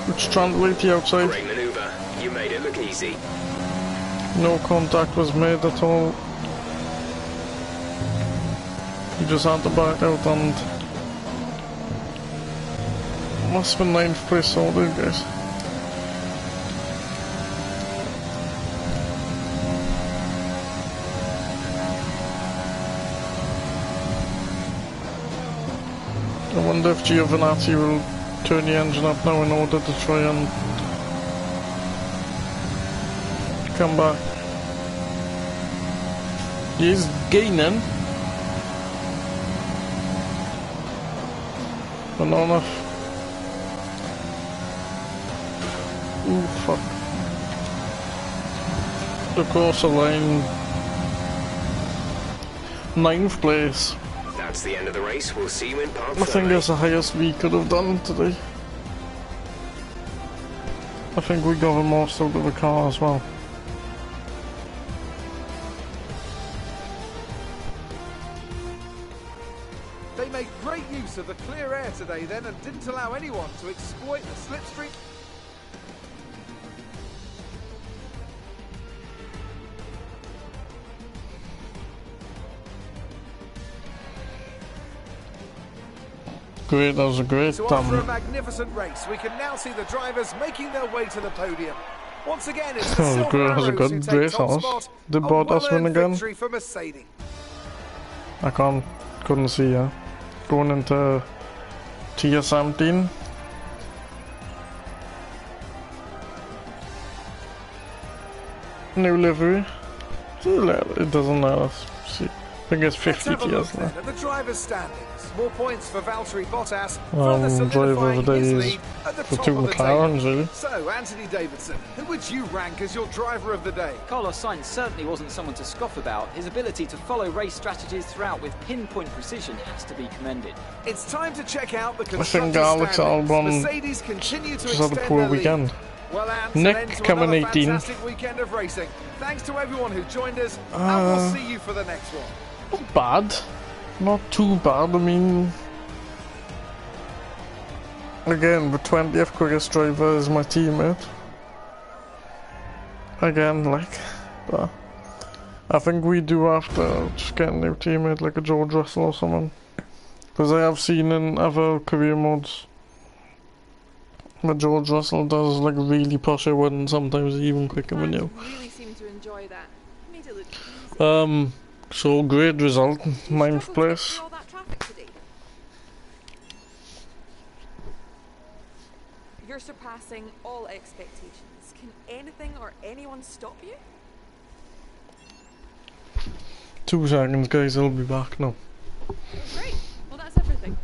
which translates the outside. Great maneuver. You made it look easy. No contact was made at all. He just had to back out and must have been 9th place sorted, guys. I wonder if Giovinazzi will turn the engine up now in order to try and come back. He's gaining, but not enough. Ooh, fuck. Across the line. 9th place. That's the end of the race. We'll see you in Parc I think that's the highest we could have done today. I think we got the most out of the car as well. They made great use of the clear air today then and didn't allow anyone to exploit the slipstream. Great, that was a great So after a magnificent race, we can now see the drivers making their way to the podium. Once again, it's the that was a good race, horse. Did Bottas win again? Victory for Mercedes. I couldn't see ya. Going into tier 17. New livery. It doesn't let us see. I think it's 50 tiers now. At the drivers' standings. More points for Valtteri Bottas. Driver of the day is the two McLarens, really. So, Anthony Davidson, who would you rank as your driver of the day? Carlos Sainz certainly wasn't someone to scoff about. His ability to follow race strategies throughout with pinpoint precision has to be commended. It's time to check out the I think constructors' Alex standings. Albon Mercedes continue to just had a extend poor their lead. weekend. Well, Ant, Nick an end to coming another 18th. fantastic weekend of racing. Thanks to everyone who joined us, and we'll see you for the next one. Not bad. Not too bad, I mean... Again, the 20th quickest driver is my teammate. Again, like... But I think we do have to just get a new teammate, like a George Russell or someone. Because I have seen in other career modes that George Russell does like really push it and sometimes even quicker than you. Really seem to enjoy that. Made it look easy. So great result, 9th place. All that traffic today. You're surpassing all expectations. Can anything or anyone stop you? 2 seconds, guys, I'll be back now. Great. Well, that's everything.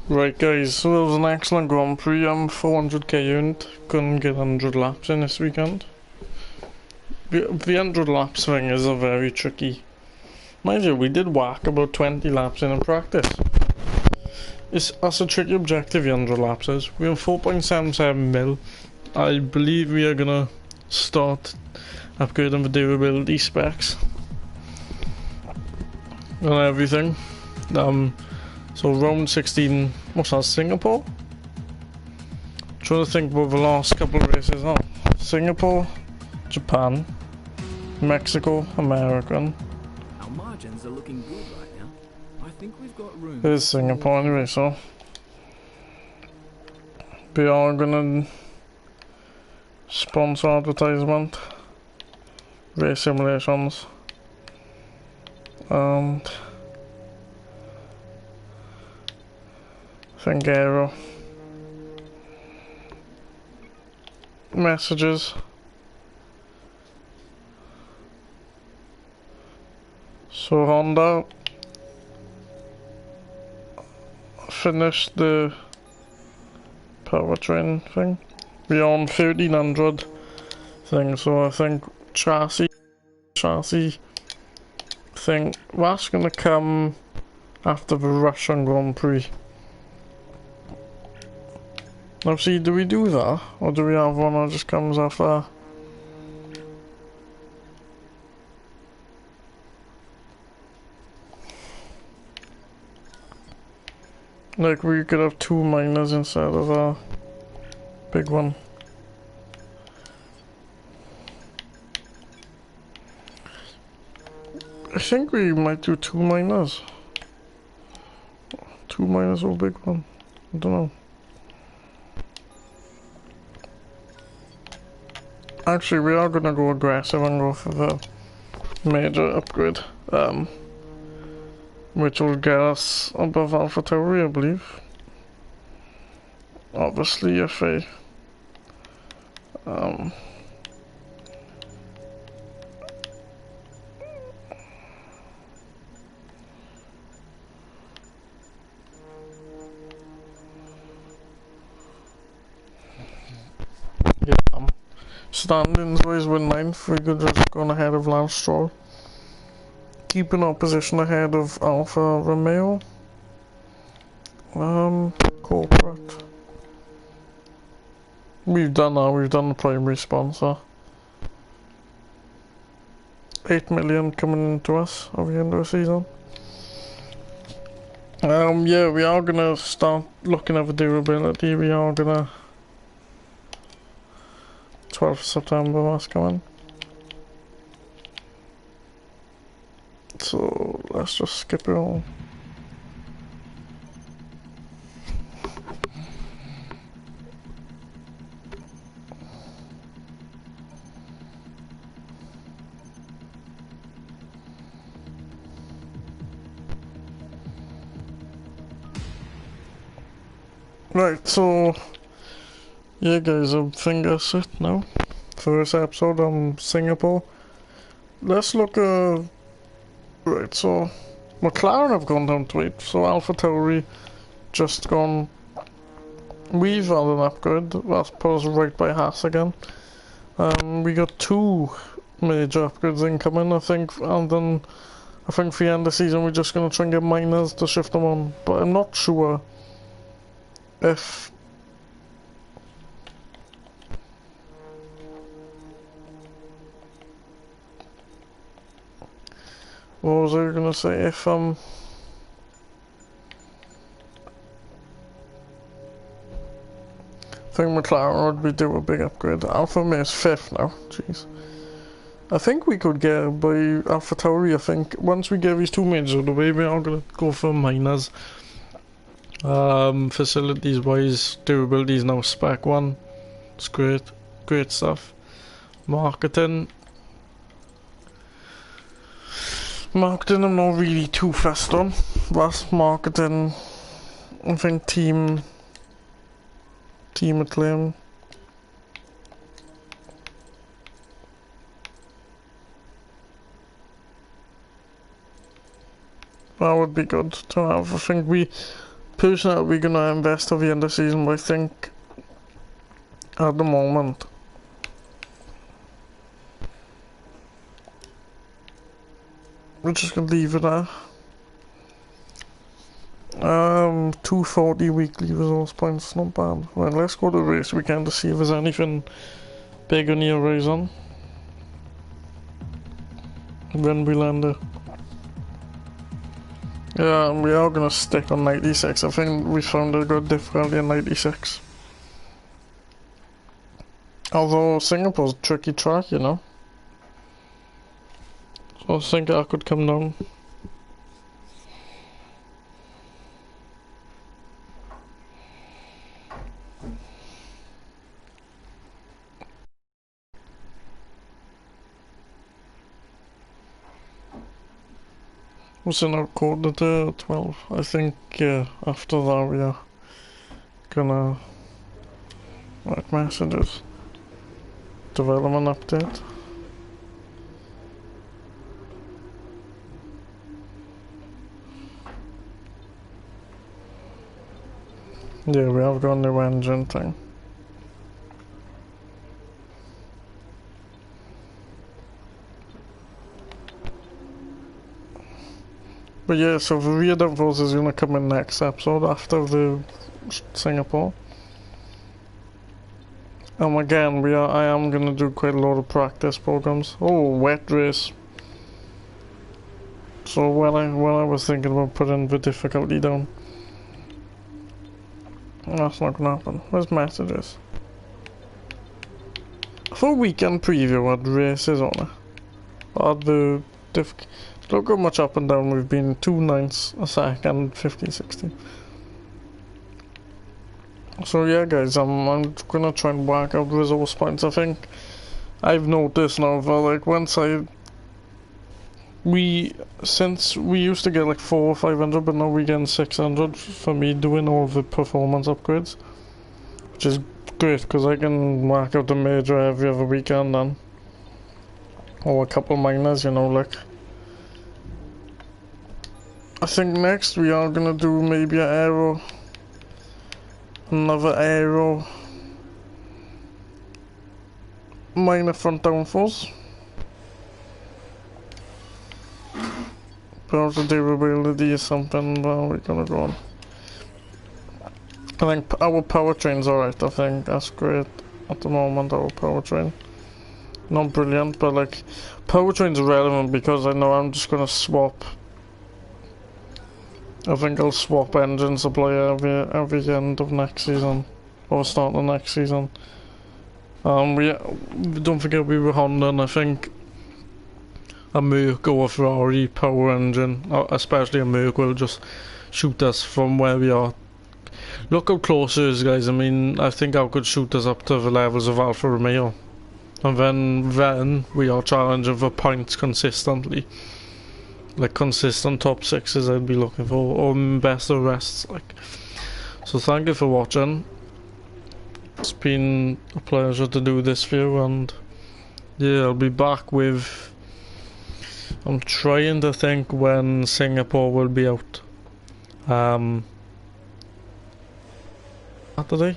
Right guys, so that was an excellent Grand Prix. 400k earned, couldn't get 100 laps in this weekend. The 100 laps thing is a very tricky. Mind you, we did whack about 20 laps in practice. That's a tricky objective, the 100 laps is. We're on 4.77 mil. I believe we are gonna start upgrading the durability specs and everything. So round 16, what's that, Singapore? Trying to think about the last couple of races now. Singapore, Japan, Mexico, American. Our margins are looking good right now. I think we've got room. There's Singapore anyway, so we are gonna sponsor advertisement, race simulations, and I think aero messages. So Honda, finished the powertrain thing. We're on 1300 thing, so I think chassis thing, that's gonna come after the Russian Grand Prix. Now see, do we do that? Or do we have one that just comes after? Like we could have 2 minors instead of a big one. I think we might do 2 minors. 2 minors or a big one. I don't know. Actually, we are gonna go aggressive and go for the major upgrade. Which will get us above AlphaTauri, I believe. Obviously, if a standings wise we're 9th, we could just gone ahead of Lance Stroll. Keeping our position ahead of Alfa Romeo. Corporate. We've done that, we've done the primary sponsor. 8 million coming into us at the end of the season. Yeah, we are gonna start looking at the durability. We are gonna 12th September that's coming. So let's just skip it all. Right, so yeah guys, I think that's it now for this episode on Singapore. Let's look at right, so McLaren have gone down to 8th, so AlphaTauri just gone. We've had an upgrade, that's put us right by Haas again. We got 2 major upgrades incoming, I think, and then I think for the end of the season we're just gonna try and get minors to shift them on, but I'm not sure if what was I gonna say? If I think McLaren would be do a big upgrade. Alfa Romeo is 5th now. Jeez. I think we could get by AlphaTauri. I think once we get these 2 majors out of the way, we are gonna go for minors. Facilities wise, durability is now spec 1. It's great stuff. Marketing, I'm not really too fussed on. That's marketing. I think team acclaim. That would be good to have. I think personally we're gonna invest at the end of the season, but I think at the moment we're just gonna leave it at 240 weekly resource points, not bad. Right, let's go to the race weekend to see if there's anything big on the horizon. When we land it. Yeah, we are gonna stick on 96. I think we found a good difficulty in 96. Although Singapore's a tricky track, you know. So I think I could come down. What's in our quarter to 12? I think after that we are gonna write messages. Development update. Yeah, we have got a new engine thing. But yeah, so the rear downforce is gonna come in next episode after the Singapore. Again, I am gonna do quite a lot of practice programs. Oh, wet race. So when I was thinking about putting the difficulty down, that's not gonna happen. Where's messages? For weekend preview, what races on it? Or the look how much up and down we've been. 2/9 a second, 50, 60. So yeah, guys, I'm gonna try and work out resource points. I think I've noticed now that like since we used to get like 400 or 500, but now we're getting 600 for me doing all the performance upgrades, which is great because I can mark out the major every other weekend then, or a couple minors, you know. Like I think next we are gonna do maybe an aero, another aero, minor front downforce. But also durability is something we're gonna go on. I think our powertrain's alright. I think that's great at the moment. Our powertrain, not brilliant, but like powertrain's relevant because I know I'm just gonna swap. I think I'll swap engine supplier every end of next season or start of next season. We don't forget we were Honda, and I think a Merc or a Ferrari power engine, especially a Merc, will just shoot us from where we are. Look how close it is, guys. I mean, I think I could shoot us up to the levels of Alfa Romeo, and then we are challenging for points consistently, like consistent top sixes I'd be looking for, or best of rests. Like, so thank you for watching. It's been a pleasure to do this for you, and yeah, I'll be back with. I'm trying to think when Singapore will be out. Saturday?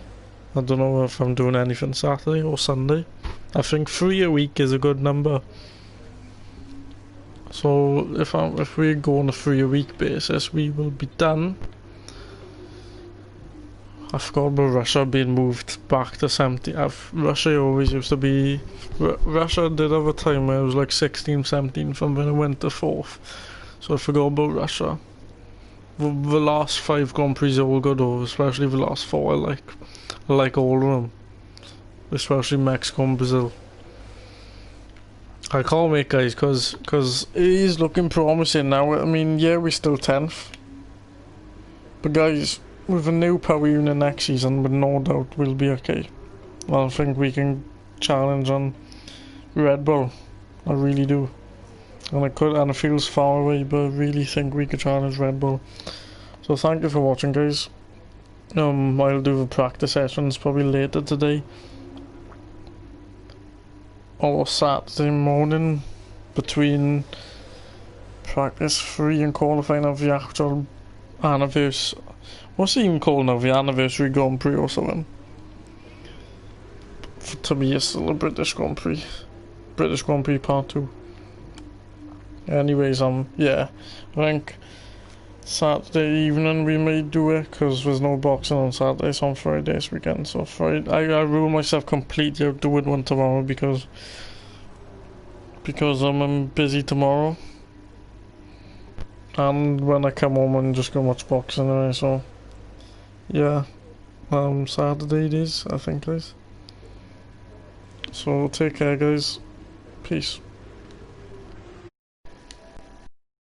I don't know if I'm doing anything Saturday or Sunday. I think 3 a week is a good number. So if we go on a 3 a week basis, we will be done. I forgot about Russia being moved back to 70. Russia always used to be... Russia did have a time where it was like 16, 17 from when it went to 4th. So I forgot about Russia. The last 5 Grand Prix are all good though, especially the last 4 I like all of them. Especially Mexico and Brazil. I can't wait, guys, because it is looking promising now. I mean, yeah, we're still 10th. But guys, with a new power unit next season, with no doubt we'll be okay. I think we can challenge on Red Bull. I really do. And it feels far away, but I really think we could challenge Red Bull. So thank you for watching, guys. I'll do the practice sessions probably later today or Saturday morning, between practice 3 and qualifying of the actual anniversary. What's it even called now? The anniversary Grand Prix or something? To me, it's still a British Grand Prix. British Grand Prix Part 2. Anyways, yeah, I think Saturday evening we may do it, because there's no boxing on Saturdays, on Fridays weekend. So Friday, I rule myself completely out doing one tomorrow because I'm busy tomorrow. And when I come home, I'm just gonna watch boxing anyway, so yeah, Saturday it is, I think, guys. So take care, guys. Peace.